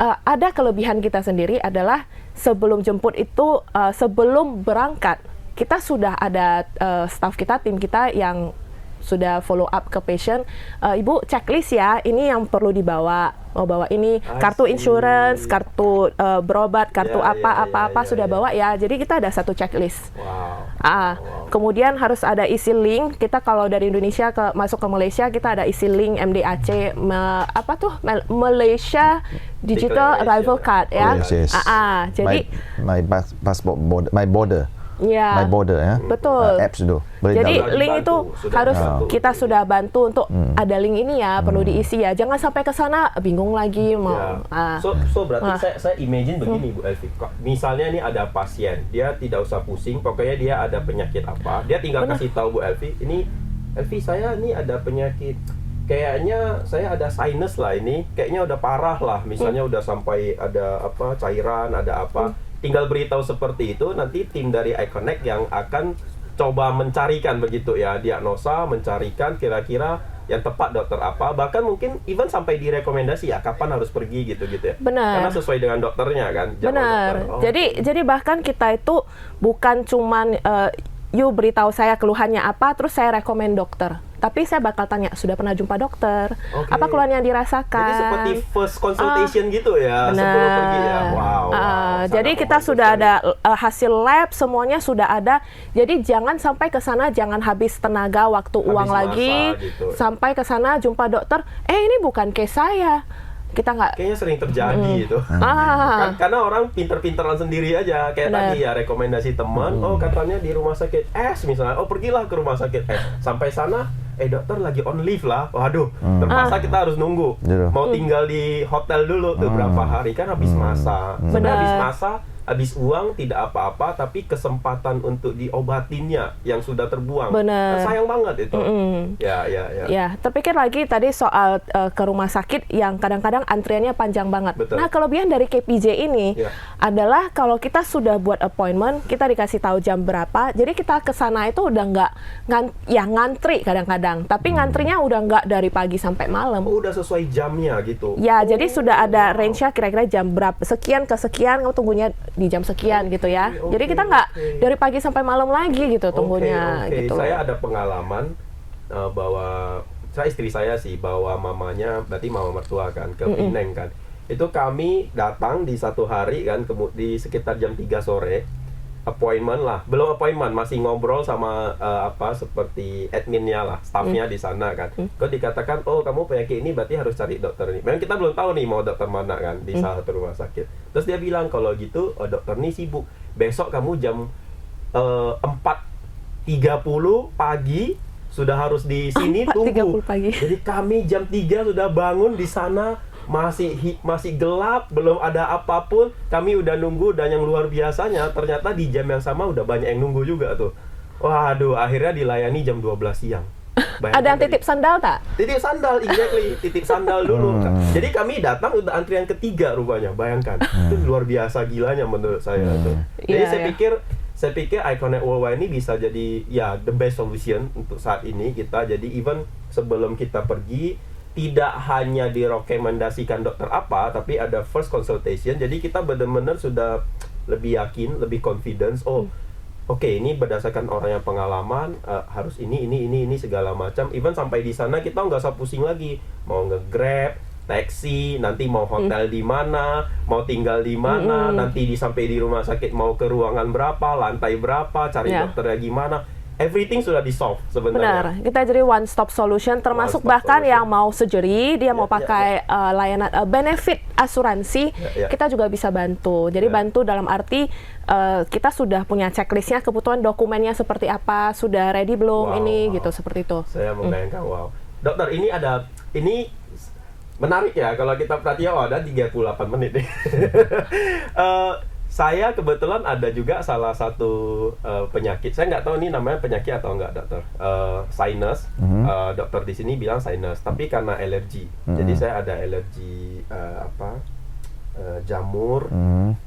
ada kelebihan kita sendiri adalah sebelum jemput itu, sebelum berangkat, kita sudah ada staff kita, tim kita yang sudah follow up ke patient, Ibu checklist ya, ini yang perlu dibawa, mau bawa ini, kartu insurance, kartu berobat, kartu apa-apa sudah bawa ya, jadi kita ada satu checklist. Kemudian harus ada isi link, kita kalau dari Indonesia masuk ke Malaysia, kita ada isi link MDAC, Malaysia Digital Arrival Card ya. Jadi my passport border, my border. My border ya. Betul. Apps itu. Jadi link itu harus kita sudah bantu untuk ada link ini ya, perlu diisi ya. Jangan sampai ke sana bingung lagi mau. So berarti saya imagine begini Bu Elvi. Misalnya ini ada pasien, dia tidak usah pusing, pokoknya dia ada penyakit apa, dia tinggal kasih tahu Bu Elvi, ini Elvi saya ini ada penyakit, kayaknya saya ada sinus lah ini, kayaknya udah parah lah, misalnya udah sampai ada apa cairan, ada apa. Tinggal beritahu seperti itu, nanti tim dari iConnect yang akan coba mencarikan begitu ya, diagnosa, mencarikan kira-kira yang tepat dokter apa, bahkan mungkin even sampai direkomendasi ya kapan harus pergi gitu-gitu ya. Benar. Karena sesuai dengan dokternya kan. Benar. Jadi bahkan kita itu bukan cuman you beritahu saya keluhannya apa, terus saya rekomen dokter. Tapi saya bakal tanya, sudah pernah jumpa dokter? Apa keluhan yang dirasakan? Jadi seperti first consultation gitu ya, sebelum pergi ya. Jadi kita sudah ada hasil lab, semuanya sudah ada. Jadi jangan sampai ke sana, jangan habis tenaga, waktu, uang lagi. Gitu. Sampai ke sana jumpa dokter, ini bukan case saya. Kita nggak, kayaknya sering terjadi itu. Karena orang pinter-pinteran sendiri aja, kayak tadi ya rekomendasi teman, katanya di rumah sakit S misalnya, pergilah ke rumah sakit S. Sampai sana dokter lagi on leave lah, waduh, terpaksa kita harus nunggu. Mau tinggal di hotel dulu tuh berapa hari, kan habis masa. Sebenarnya habis masa, habis uang, tidak apa-apa, tapi kesempatan untuk diobatinnya yang sudah terbuang. Bener. Sayang banget itu. Ya, terpikir lagi tadi soal ke rumah sakit yang kadang-kadang antriannya panjang banget. Betul. Nah, kelebihan dari KPJ ini adalah kalau kita sudah buat appointment, kita dikasih tahu jam berapa, jadi kita ke sana itu udah nggak ngantri kadang-kadang, tapi ngantrinya udah nggak dari pagi sampai malam. Udah sesuai jamnya gitu. Ya, jadi sudah ada range-nya kira-kira jam berapa, sekian ke sekian, kamu tunggunya di jam sekian gitu ya. Jadi kita nggak dari pagi sampai malam lagi gitu tunggunya. Gitu. Saya ada pengalaman bawa istri saya sih bawa mamanya, berarti mama mertua kan ke Penang kan. Itu kami datang di satu hari kan, di sekitar jam 3 sore. Appointment lah, belum appointment, masih ngobrol sama seperti adminnya lah, staffnya di sana kan. Kok dikatakan, kamu penyakit ini berarti harus cari dokter ini. Memang kita belum tahu nih mau dokter mana kan di salah satu rumah sakit. Terus dia bilang kalau gitu, dokter ini sibuk. Besok kamu jam 4.30 pagi sudah harus di sini tunggu. Jadi kami jam 3 sudah bangun di sana. Masih gelap, belum ada apapun, kami udah nunggu, dan yang luar biasanya ternyata di jam yang sama udah banyak yang nunggu juga tuh. Waduh, akhirnya dilayani jam 12 siang. Ada yang titip sandal tak? Titip sandal, exactly. Titip sandal dulu. Jadi kami datang udah antrian ketiga rupanya, bayangkan. Itu luar biasa gilanya menurut saya tuh. Jadi saya pikir iConnect Worldwide ini bisa jadi ya the best solution untuk saat ini kita. Jadi even sebelum kita pergi, tidak hanya direkomendasikan dokter apa, tapi ada first consultation. Jadi kita benar-benar sudah lebih yakin, lebih confidence. Oke, ini berdasarkan orang yang pengalaman, harus ini segala macam. Even sampai di sana kita nggak usah pusing lagi. Mau nge-grab, taksi, nanti mau hotel di mana, mau tinggal di mana, nanti sampai di rumah sakit mau ke ruangan berapa, lantai berapa, cari dokternya gimana. everything sudah di-solve sebenarnya. Benar, kita jadi one stop solution, termasuk bahkan yang mau surgery, dia mau pakai layanan benefit asuransi, kita juga bisa bantu. Jadi bantu dalam arti kita sudah punya checklistnya, kebutuhan dokumennya seperti apa, sudah ready belum ini gitu, seperti itu. Saya membayangkan, wow. Dokter, ini menarik ya kalau kita perhatikan, ada 38 menit nih. Saya kebetulan ada juga salah satu penyakit. Saya nggak tahu ini namanya penyakit atau enggak, dokter. Sinus. Dokter di sini bilang sinus, tapi karena alergi. Jadi saya ada alergi jamur,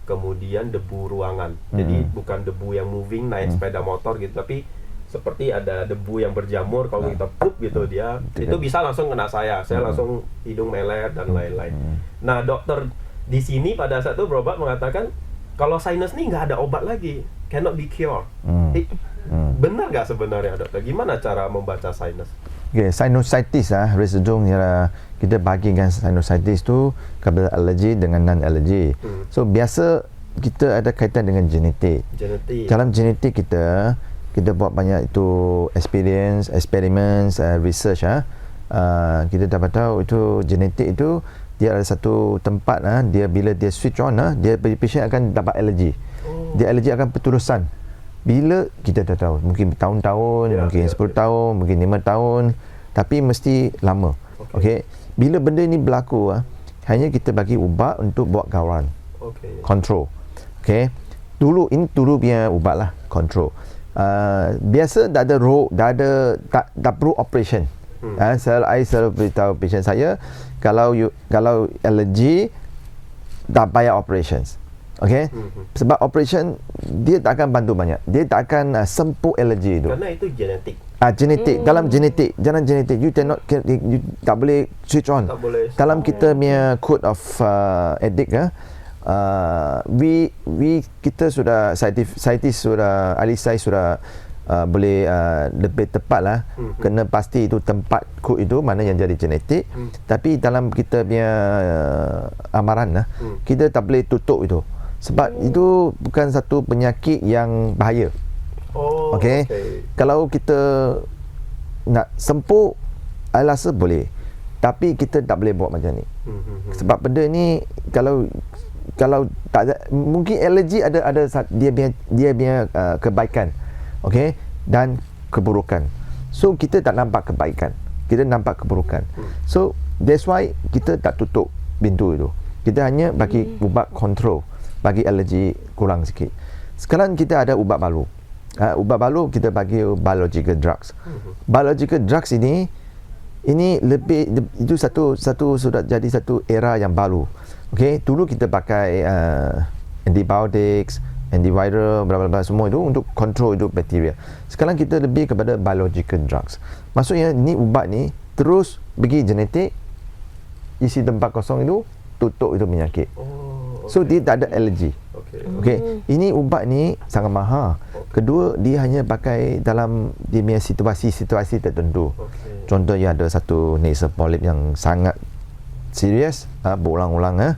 kemudian debu ruangan. Jadi bukan debu yang moving naik sepeda motor gitu, tapi seperti ada debu yang berjamur. Kalau kita pup gitu, itu bisa langsung kena saya langsung hidung meler dan lain-lain. Nah, dokter di sini pada saat itu berobat mengatakan kalau sinus nih nggak ada obat lagi, cannot be cured. Benar nggak sebenarnya, dokter? Gimana cara membaca sinus? Okay, sinusitis residung kita bagikan sinusitis tu kepada alergi dengan non-alergi. So biasa kita ada kaitan dengan genetik. Dalam genetik kita buat banyak itu experiments, research. Kita dapat tahu itu genetik itu dia ada satu tempat, dia bila dia switch on, dia patient akan dapat alergi. Dia alergi akan berterusan. Bila kita dah tahu, mungkin tahun-tahun, mungkin 10 tahun, mungkin 5 tahun, tapi mesti lama. Okay. Bila benda ni berlaku, hanya kita bagi ubat untuk buat gauran, control. Okay. Dulu punya ubat lah, control. Biasa tak perlu operation. Saya selalu beritahu patient saya, kalau allergy tak payah operations. Okay? Sebab operation dia tak akan bantu banyak. Dia tak akan sembuh allergy itu. Karena itu genetik. Genetik. Dalam genetik, jangan genetik. You tak boleh switch on. Tak boleh. Dalam kita punya code of ethic, kita sudah scientist sudah, ahli sains sudah boleh lebih tepat lah, kena pasti itu tempat kod itu mana yang jadi genetik. Tapi dalam kita punya amaran kita tak boleh tutup itu, sebab itu bukan satu penyakit yang bahaya. Okay. Kalau kita nak sembuh, saya rasa boleh, tapi kita tak boleh buat macam ni. Sebab benda ni kalau tak ada, mungkin alergi ada dia punya kebaikan, okay, dan keburukan. So kita tak nampak kebaikan, kita nampak keburukan. So that's why kita tak tutup pintu itu. Kita hanya bagi ubat kontrol, bagi alergi kurang sikit. Sekarang kita ada ubat baru. Ubat baru kita bagi biological drugs. Biological drugs ini lebih, itu satu sudah jadi satu era yang baru. Okay, dulu kita pakai antibiotics, antiviral, bla semua itu untuk kontrol itu bakteria. Sekarang kita lebih kepada biological drugs. Maksudnya ni ubat ni terus pergi genetik, isi tempat kosong itu, tutup itu penyakit. So dia tak ada alergi. Okay. Ini ubat ni sangat mahal. Kedua, dia hanya pakai dalam dia punya situasi tertentu. Contohnya ada satu nasal polyp yang sangat serius, berulang-ulang,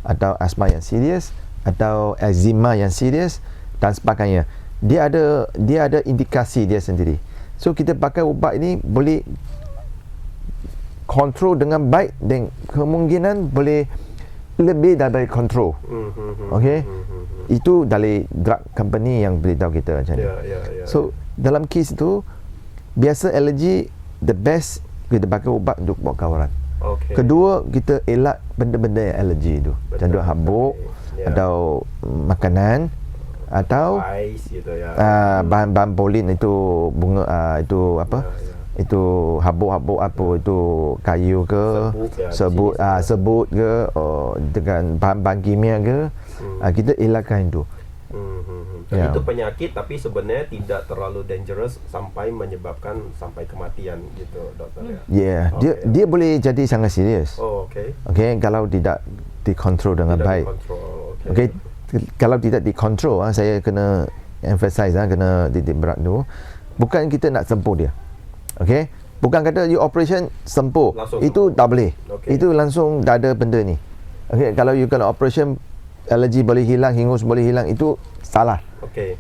atau asma yang serius, atau eczema yang serius dan sebagainya. Dia ada indikasi dia sendiri. So kita pakai ubat ini boleh kontrol dengan baik, dan kemungkinan boleh lebih dari kontrol. Okay? Itu dari drug company yang beritahu kita macam ni. So dalam kes itu, biasa alergi, the best kita pakai ubat untuk buat kawaran. Kedua, kita elak benda-benda yang alergi itu. Contoh habuk, atau makanan, atau bahan-bahan polin itu, bunga, itu apa, itu habuk-habuk apa, itu kayu ke, sebut ke, dengan bahan-bahan kimia ke, kita elakkan itu. Itu penyakit tapi sebenarnya tidak terlalu dangerous sampai menyebabkan sampai kematian gitu, dokter ya. Dia boleh jadi sangat serius. Okay, kalau tidak dikontrol dengan baik. Okay, kalau tidak dikontrol, saya kena emphasize, kena titik berat tu, bukan kita nak sembuh dia. Okay, bukan kata you operation sembuh, langsung itu sembuh. Tak boleh. Itu langsung dah ada benda ni. Okay, kalau you kena operation, alergi boleh hilang, hingus boleh hilang, itu salah.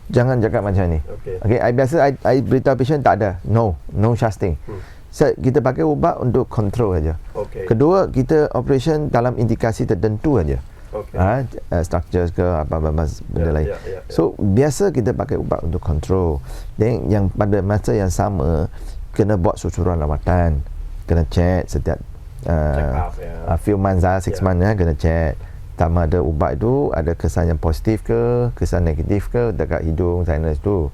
Jangan cakap macam ni. Okay, I beritahu patient tak ada. No such thing. Kita pakai ubat untuk kontrol aja. Kedua, kita operation dalam indikasi tertentu aja. Structures ke apa-apa benda lain. So biasa kita pakai ubat untuk kontrol. Dan yang pada masa yang sama kena buat susuran rawatan, kena check setiap few months 6 months kena check. Sama ada ubat itu ada kesan yang positif ke, kesan negatif ke dekat hidung, sinus tu.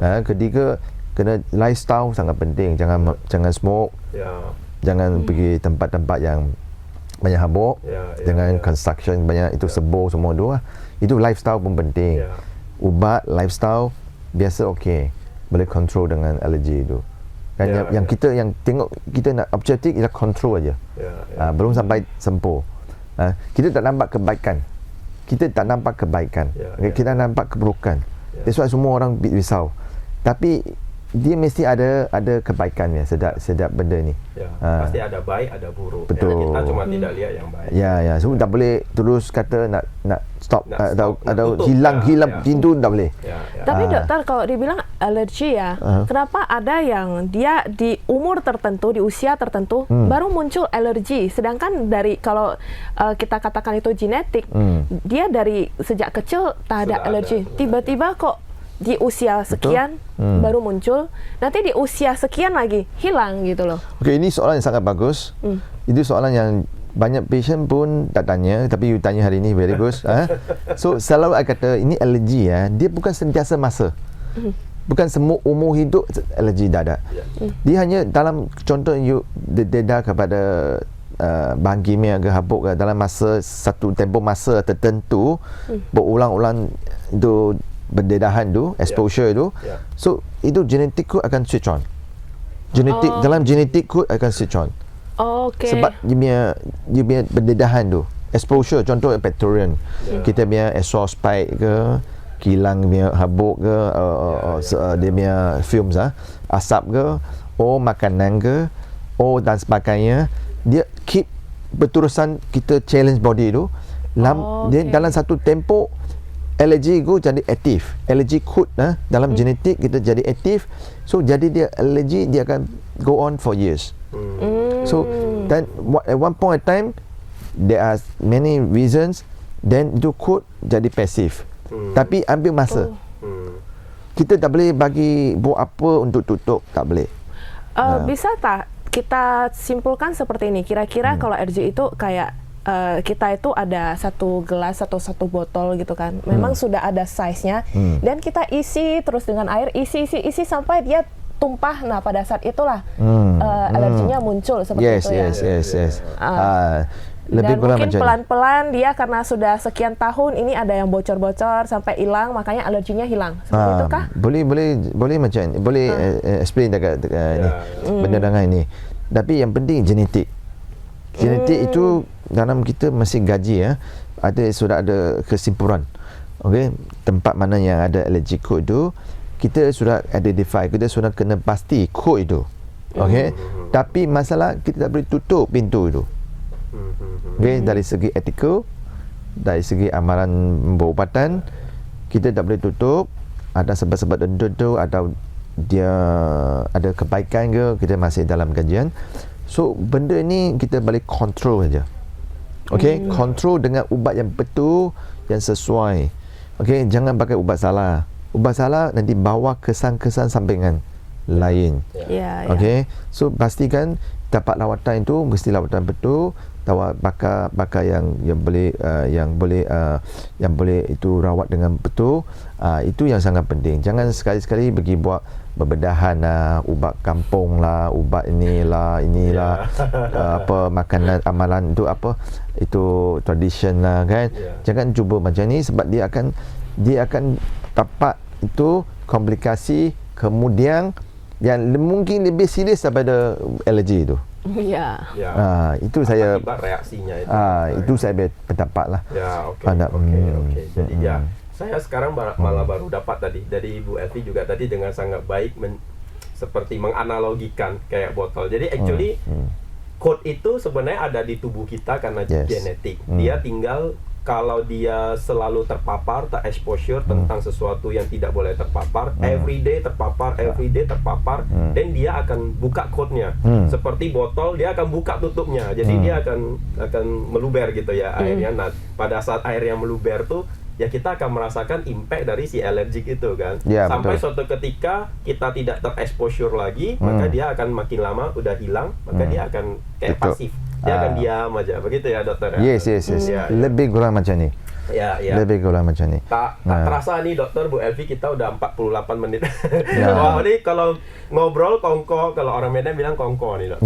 Ketiga, kena lifestyle sangat penting. Jangan smoke. Jangan pergi tempat-tempat yang banyak habuk. Jangan construction banyak itu sebur semua tu lah. Itu lifestyle pun penting. Ubat, lifestyle biasa okey. Boleh control dengan alergi itu. Dan yang kita yang tengok kita nak objektif ialah control aja. Belum sampai sempur. Kita tak nampak kebaikan. Kita Kita nampak keburukan. That's why semua orang risau. Tapi dia mesti ada kebaikannya sedap benda ni. Pasti ada baik, ada buruk. Betul. Kita cuma tidak lihat yang baik. So tak boleh terus kata nak stop atau hilang pintu tak boleh. Tapi dokter, kalau dibilang alergi kenapa ada yang dia di umur tertentu, di usia tertentu baru muncul alergi, sedangkan dari kalau kita katakan itu genetik, dia dari sejak kecil tak ada alergi, tiba-tiba kok di usia sekian baru muncul, nanti di usia sekian lagi hilang gitu loh. Okey, ini soalan yang sangat bagus. Itu soalan yang banyak patient pun tak tanya, tapi you tanya hari ini very good. So selalu I kata ini alergi dia bukan sentiasa masa. Bukan semua umur hidup alergi dah ada. Dia hanya dalam contoh you dedah kepada bahan kimia ke habuk ke dalam masa satu tempoh masa tertentu berulang-ulang itu berdedahan tu, exposure tu. So itu genetic code akan switch on. Dalam genetic code akan switch on. Sebab dia punya berdedahan tu, exposure, contoh bacterium. Kita punya exhaust pipe ke, kilang punya habuk ke, dia punya fumes asap ke, makanan ke, dan sebagainya. Dia keep berterusan kita challenge body tu. Dia dalam satu tempoh alergi tu jadi aktif. Alergi code dalam genetik kita jadi aktif. So jadi dia alergi dia akan go on for years. So then at one point in time there are many reasons, then itu code jadi pasif. Tapi ambil masa. Kita tak boleh bagi buat apa untuk tutup, tak boleh. Bisa tak kita simpulkan seperti ini, kira-kira kalau alergi itu kayak kita itu ada satu gelas atau satu botol gitu kan, memang sudah ada size-nya, dan kita isi terus dengan air, isi sampai dia tumpah. Nah pada saat itulah alerginya muncul seperti itu ya. Yes. Dan mungkin pelan-pelan dia karena sudah sekian tahun ini ada yang bocor-bocor sampai hilang, makanya alerginya hilang. Seperti itu kah? Boleh macam boleh explain dekat penerangan ini. Tapi yang penting genetik. Genetik itu dalam kita masih gaji sudah ada kesimpulan. Okey, tempat mana yang ada allergic code itu kita sudah identify, kita sudah kena pasti code itu. Okey, tapi masalah kita tak boleh tutup pintu itu. Okey, dari segi etikal, dari segi amalan perubatan kita tak boleh tutup. Ada sebab-sebab tertentu atau dia ada kebaikan ke, kita masih dalam kajian. So benda ni kita boleh control saja. Okey, control dengan ubat yang betul, yang sesuai. Okey, jangan pakai ubat salah. Ubat salah nanti bawa kesan-kesan sampingan lain. Okey, so pastikan dapat lawatan itu mesti lawatan betul, bakar yang boleh itu rawat dengan betul. Itu yang sangat penting. Jangan sekali-sekali pergi buat berbedahan ubat kampung lah, ubat inilah apa makanan amalan itu apa itu tradition lah kan. Jangan cuba macam ni sebab dia akan dapat itu komplikasi kemudian yang mungkin lebih serius daripada alergi itu. Itu saya reaksinya itu. Itu saya pendapat lah. Okey. Jadi saya sekarang malah baru dapat tadi dari Ibu Elvi juga tadi dengan sangat baik seperti menganalogikan kayak botol. Jadi actually code itu sebenarnya ada di tubuh kita karena genetik. Dia tinggal kalau dia selalu terpapar, exposure tentang sesuatu yang tidak boleh terpapar, everyday terpapar, dan dia akan buka code-nya. Seperti botol, dia akan buka tutupnya. Jadi dia akan meluber gitu ya airnya. Nah, pada saat airnya meluber tuh, ya kita akan merasakan impact dari si alergik itu kan. Sampai suatu ketika kita tidak terexposure lagi, maka dia akan makin lama udah hilang, maka dia akan kayak pasif. Dia akan diam aja, begitu ya dokter? Yes. Lebih kurang macam ni. Ya. Lebih kurang macam ni. Tak terasa nih dokter, Bu Elvi, kita udah 48 menit. Wah, ini kalau ngobrol kongko, kalau orang Medan bilang kongko nih dok.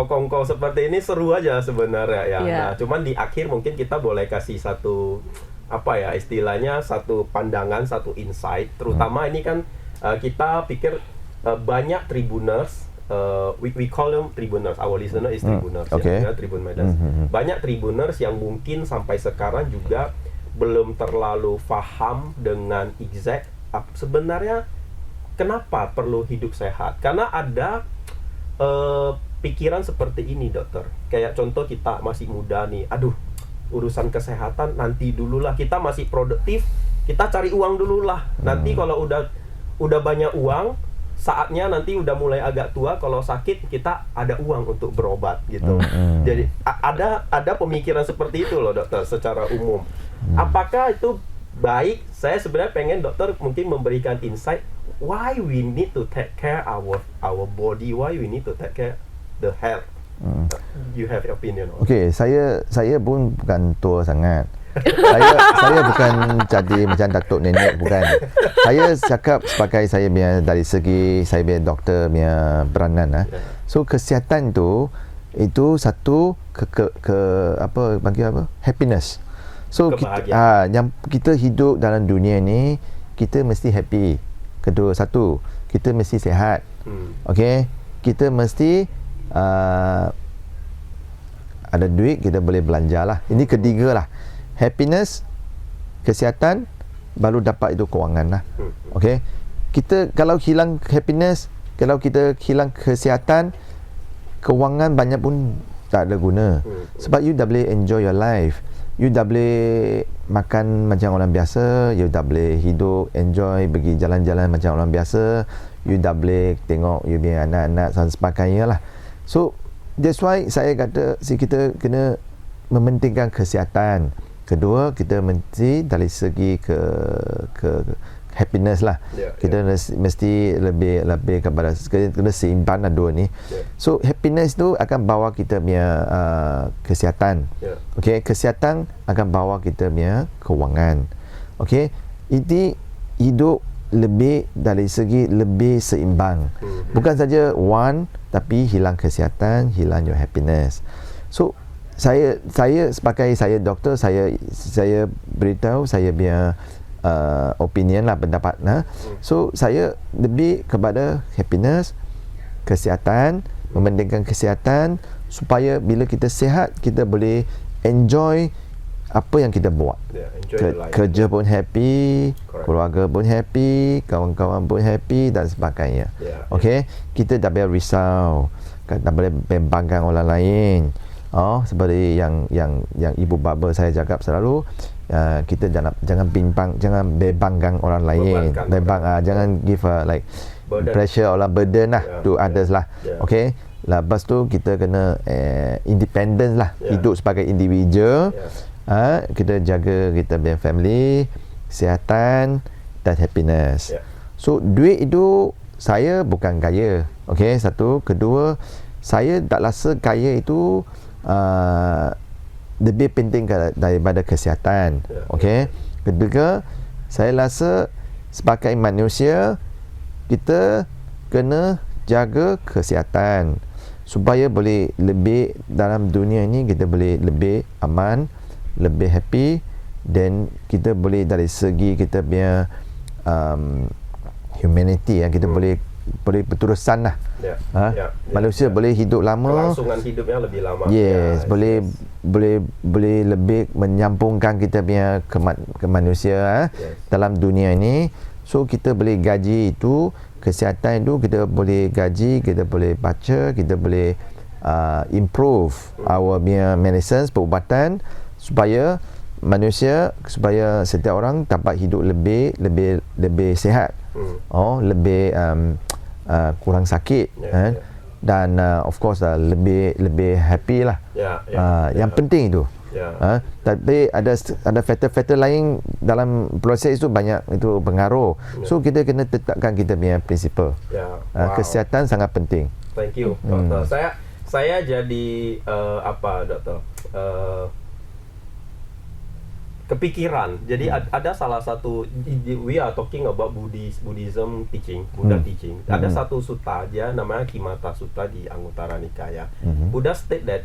Kongko seperti ini seru aja sebenarnya ya. Nah, cuman di akhir mungkin kita boleh kasih satu istilahnya satu pandangan, satu insight. Terutama ini kan kita pikir banyak tribuners. We call them tribuners. Our listener is tribuners. Ya, Tribun Medan. Banyak tribuners yang mungkin sampai sekarang juga belum terlalu paham dengan exact sebenarnya kenapa perlu hidup sehat. Karena ada pikiran seperti ini, dokter. Kayak contoh kita masih muda nih. Aduh, urusan kesehatan nanti dululah. Kita masih produktif, kita cari uang dululah. Nanti kalau udah banyak uang, saatnya nanti udah mulai agak tua, kalau sakit kita ada uang untuk berobat gitu. Jadi ada pemikiran seperti itu loh dokter secara umum. Apakah itu baik? Saya sebenarnya pengen dokter mungkin memberikan insight why we need to take care our body, why we need to take care the health. You have opinion on? Okay, saya pun bukan tua sangat. saya bukan jadi macam datuk nenek, bukan. Saya cakap sebagai saya punya dari segi saya punya doktor punya peranan So kesihatan itu satu apa panggil apa? Happiness. So yang kita hidup dalam dunia ni kita mesti happy. Kedua, satu, kita mesti sihat. Okay? Kita mesti ada duit, kita boleh belanja lah. Ini ketiga lah. Happiness, kesihatan, baru dapat itu kewangan lah. Okay? Kita kalau hilang happiness, kalau kita hilang kesihatan, kewangan banyak pun tak ada guna. Sebab you dah boleh enjoy your life. You dah boleh makan macam orang biasa. You dah boleh hidup, enjoy, pergi jalan-jalan macam orang biasa. You dah boleh tengok you punya anak-anak dan sebagainya lah. So, that's why saya kata kita kena mementingkan kesihatan. Kedua, kita mesti dari segi ke happiness lah. Kita mesti lebih kepada kena seimbang lah dua ni. So happiness tu akan bawa kita punya kesihatan. Okay, kesihatan akan bawa kita punya kewangan. Okay, ini hidup lebih dari segi lebih seimbang. Bukan saja one, tapi hilang kesihatan, hilang your happiness. So saya sebagai saya doktor, saya beritahu saya punya opinion lah, pendapat lah. So saya lebih kepada happiness, kesihatan, mementingkan kesihatan supaya bila kita sihat kita boleh enjoy apa yang kita buat. Kerja pun happy, keluarga pun happy, kawan-kawan pun happy dan sebagainya. Okay, kita tak boleh risau, tak boleh membanggang orang lain. Seperti yang ibu bapa saya cakap selalu, kita jangan bebanggang orang lain, jangan give like burden. Pressure or burden lah to others lah. Okay, lepas tu kita kena independent lah, hidup sebagai individu. Kita jaga kita punya family, kesihatan dan happiness. So duit itu saya bukan kaya. Okay, satu. Kedua, saya tak rasa kaya itu lebih penting daripada kesihatan. Okay. Ketiga, saya rasa sebagai manusia kita kena jaga kesihatan supaya boleh lebih dalam dunia ini, kita boleh lebih aman, lebih happy, dan kita boleh dari segi kita punya humanity kita boleh berterusan lah. Manusia boleh hidup lama, kelangsungan hidupnya lebih lama. Yes, boleh lebih menyambungkan kita punya kemanusia dalam dunia ini. So kita boleh gaji itu, kesihatan itu kita boleh gaji, kita boleh baca, kita boleh improve our medicines, perubatan, supaya manusia supaya setiap orang dapat hidup lebih sihat, lebih kurang sakit, dan of course lebih happy lah. Yang penting itu. Tapi ada faktor-faktor lain dalam proses itu, banyak itu pengaruh. So kita kena tetapkan kita punya prinsipal. Kesihatan sangat penting. Thank you, Dokter. Saya jadi Dokter? Kepikiran. Jadi ada salah satu, we are talking about Buddhism teaching, Buddha teaching. Ada satu sutta aja namanya Kimata Sutta di Anguttara Nikaya. Buddha state that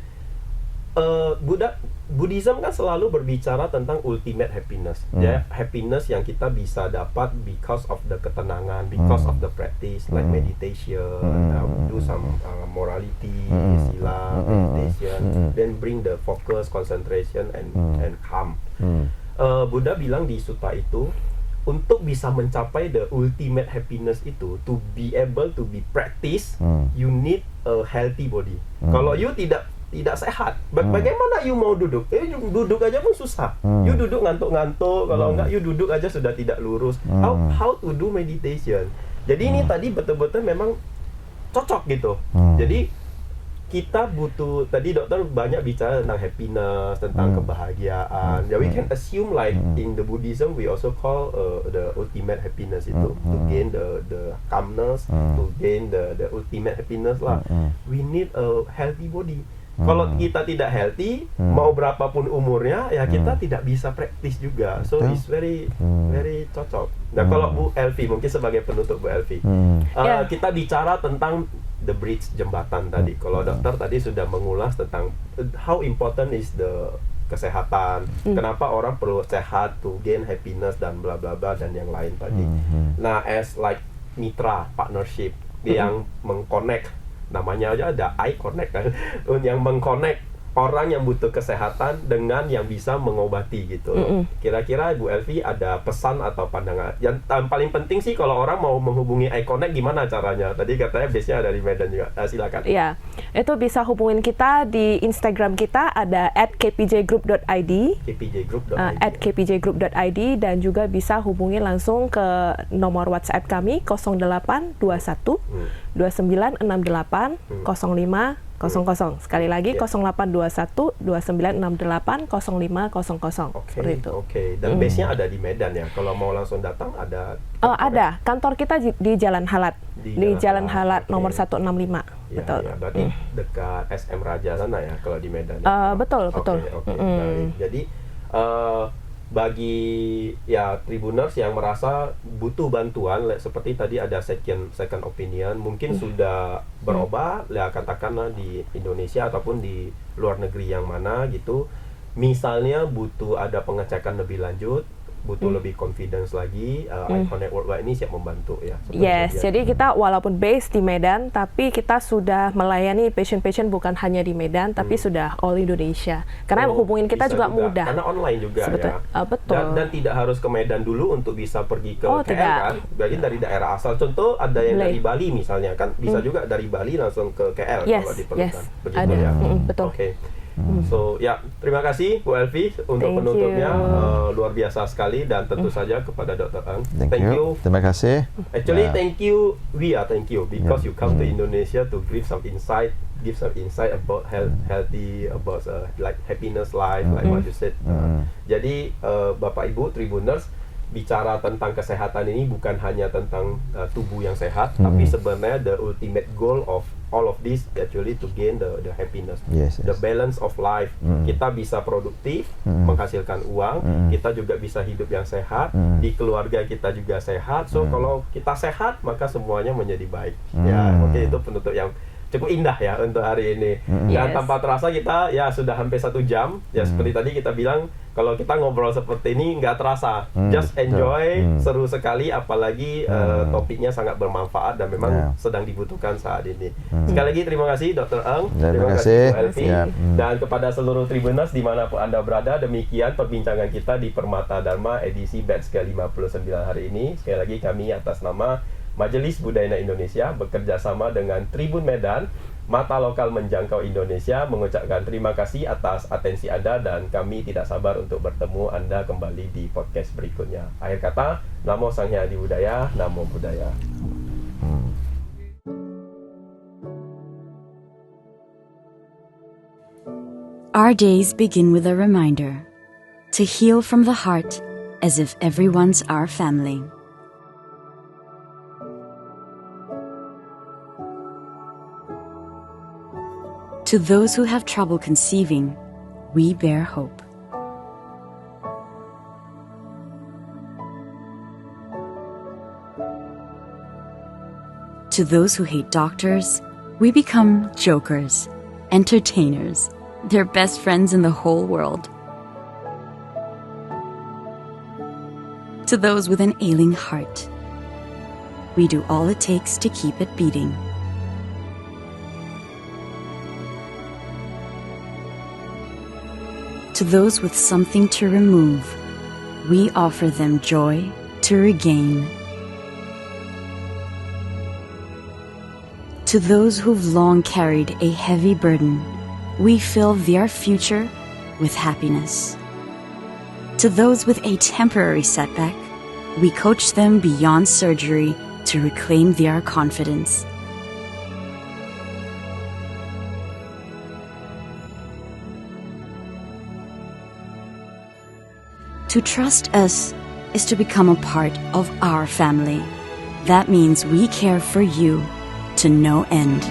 Buddhism kan selalu berbicara tentang ultimate happiness. Happiness yang kita bisa dapat because of the ketenangan, because of the practice like meditation, do some morality, sila, meditation, then bring the focus, concentration and calm. Buddha bilang di sutta itu, untuk bisa mencapai the ultimate happiness itu, to be able to be practice, you need a healthy body. Kalau you tidak sehat, bagaimana you mau duduk? Duduk aja pun susah. You duduk ngantuk-ngantuk, kalau enggak you duduk aja sudah tidak lurus. How to do meditation? Jadi ini tadi betul-betul memang cocok gitu. Jadi kita butuh, tadi dokter banyak bicara tentang happiness, tentang kebahagiaan. We can assume like in the Buddhism we also call the ultimate happiness itu, to gain the calmness, to gain the ultimate happiness lah. We need a healthy body. Kalau kita tidak healthy, mau berapapun umurnya, ya kita tidak bisa praktis juga. So it's very cocok. Nah, kalau Bu Elvi, mungkin sebagai penutup Bu Elvi, kita bicara tentang the bridge, jembatan tadi. Kalau dokter tadi sudah mengulas tentang how important is the kesehatan, kenapa orang perlu sehat to gain happiness dan bla bla bla dan yang lain tadi. Nah, as like mitra partnership yang mengconnect, namanya aja ada eye connect kan, yang mengconnect orang yang butuh kesehatan dengan yang bisa mengobati gitu. Kira-kira Bu Elvi ada pesan atau pandangan? Yang paling penting sih kalau orang mau menghubungi eye connect, gimana caranya? Tadi katanya base-nya ada di Medan juga. Silakan. Iya, itu bisa hubungin kita di Instagram kita, ada @kpjgroup.id, @kpjgroup.id, dan juga bisa hubungi langsung ke nomor WhatsApp kami 0821 2968 0500. Sekali lagi 0821 2968 0500. Seperti itu. Dan base-nya ada di Medan ya. Kalau mau langsung datang ada ada. Kantor kita di Jalan Halat. Di Jalan Halat nomor 165. Betul. Ya, berarti dekat SM Raja sana ya kalau di Medan. Betul. Jadi bagi ya Tribuners yang merasa butuh bantuan, seperti tadi ada second opinion, mungkin sudah berobat, ya katakanlah di Indonesia ataupun di luar negeri yang mana gitu, misalnya butuh ada pengecekan lebih lanjut, butuh lebih confidence lagi, iConnect Worldwide ini siap membantu ya. Yes, jadi kita walaupun base di Medan, tapi kita sudah melayani patient-patient bukan hanya di Medan, tapi sudah all Indonesia. Karena hubungin kita juga mudah. Karena online juga ya. Betul. Dan tidak harus ke Medan dulu untuk bisa pergi ke KL kan. Bagi dari daerah asal. Contoh ada yang dari Bali misalnya kan, bisa juga dari Bali langsung ke KL kalau diperlukan. Begitu ya. Betul. So ya, terima kasih Bu Elvi untuk penutupnya, luar biasa sekali, dan tentu saja kepada Dr. Eng. Thank you. Terima kasih. Actually, thank you. We are thank you because you come to Indonesia to give some insight about healthy, about like happiness life, like what you said. Jadi Bapak Ibu Tribuners, bicara tentang kesehatan ini bukan hanya tentang tubuh yang sehat, tapi sebenarnya the ultimate goal of all of this actually to gain the happiness, the balance of life. Kita bisa produktif, menghasilkan uang, kita juga bisa hidup yang sehat, di keluarga kita juga sehat. So kalau kita sehat, maka semuanya menjadi baik. Ya, itu penutup yang cukup indah ya untuk hari ini. Dan tanpa terasa kita ya sudah hampir 1 jam. Ya seperti tadi kita bilang, kalau kita ngobrol seperti ini nggak terasa. Just enjoy, seru sekali, apalagi topiknya sangat bermanfaat dan memang sedang dibutuhkan saat ini. Sekali lagi terima kasih Dr. Eng, terima kasih Bu Elvi, dan kepada seluruh Tribuners dimanapun Anda berada. Demikian perbincangan kita di Permata Dharma edisi batch ke-59 hari ini. Sekali lagi kami atas nama Majelis Budayana Indonesia bekerja sama dengan Tribun Medan Mata Lokal Menjangkau Indonesia mengucapkan terima kasih atas atensi Anda dan kami tidak sabar untuk bertemu Anda kembali di podcast berikutnya. Akhir kata, Namo Sang Hyang Adibudaya, Namo Buddhaya. Our days begin with a reminder to heal from the heart as if everyone's our family. To those who have trouble conceiving, we bear hope. To those who hate doctors, we become jokers, entertainers, their best friends in the whole world. To those with an ailing heart, we do all it takes to keep it beating. To those with something to remove, we offer them joy to regain. To those who've long carried a heavy burden, we fill their future with happiness. To those with a temporary setback, we coach them beyond surgery to reclaim their confidence. To trust us is to become a part of our family. That means we care for you to no end.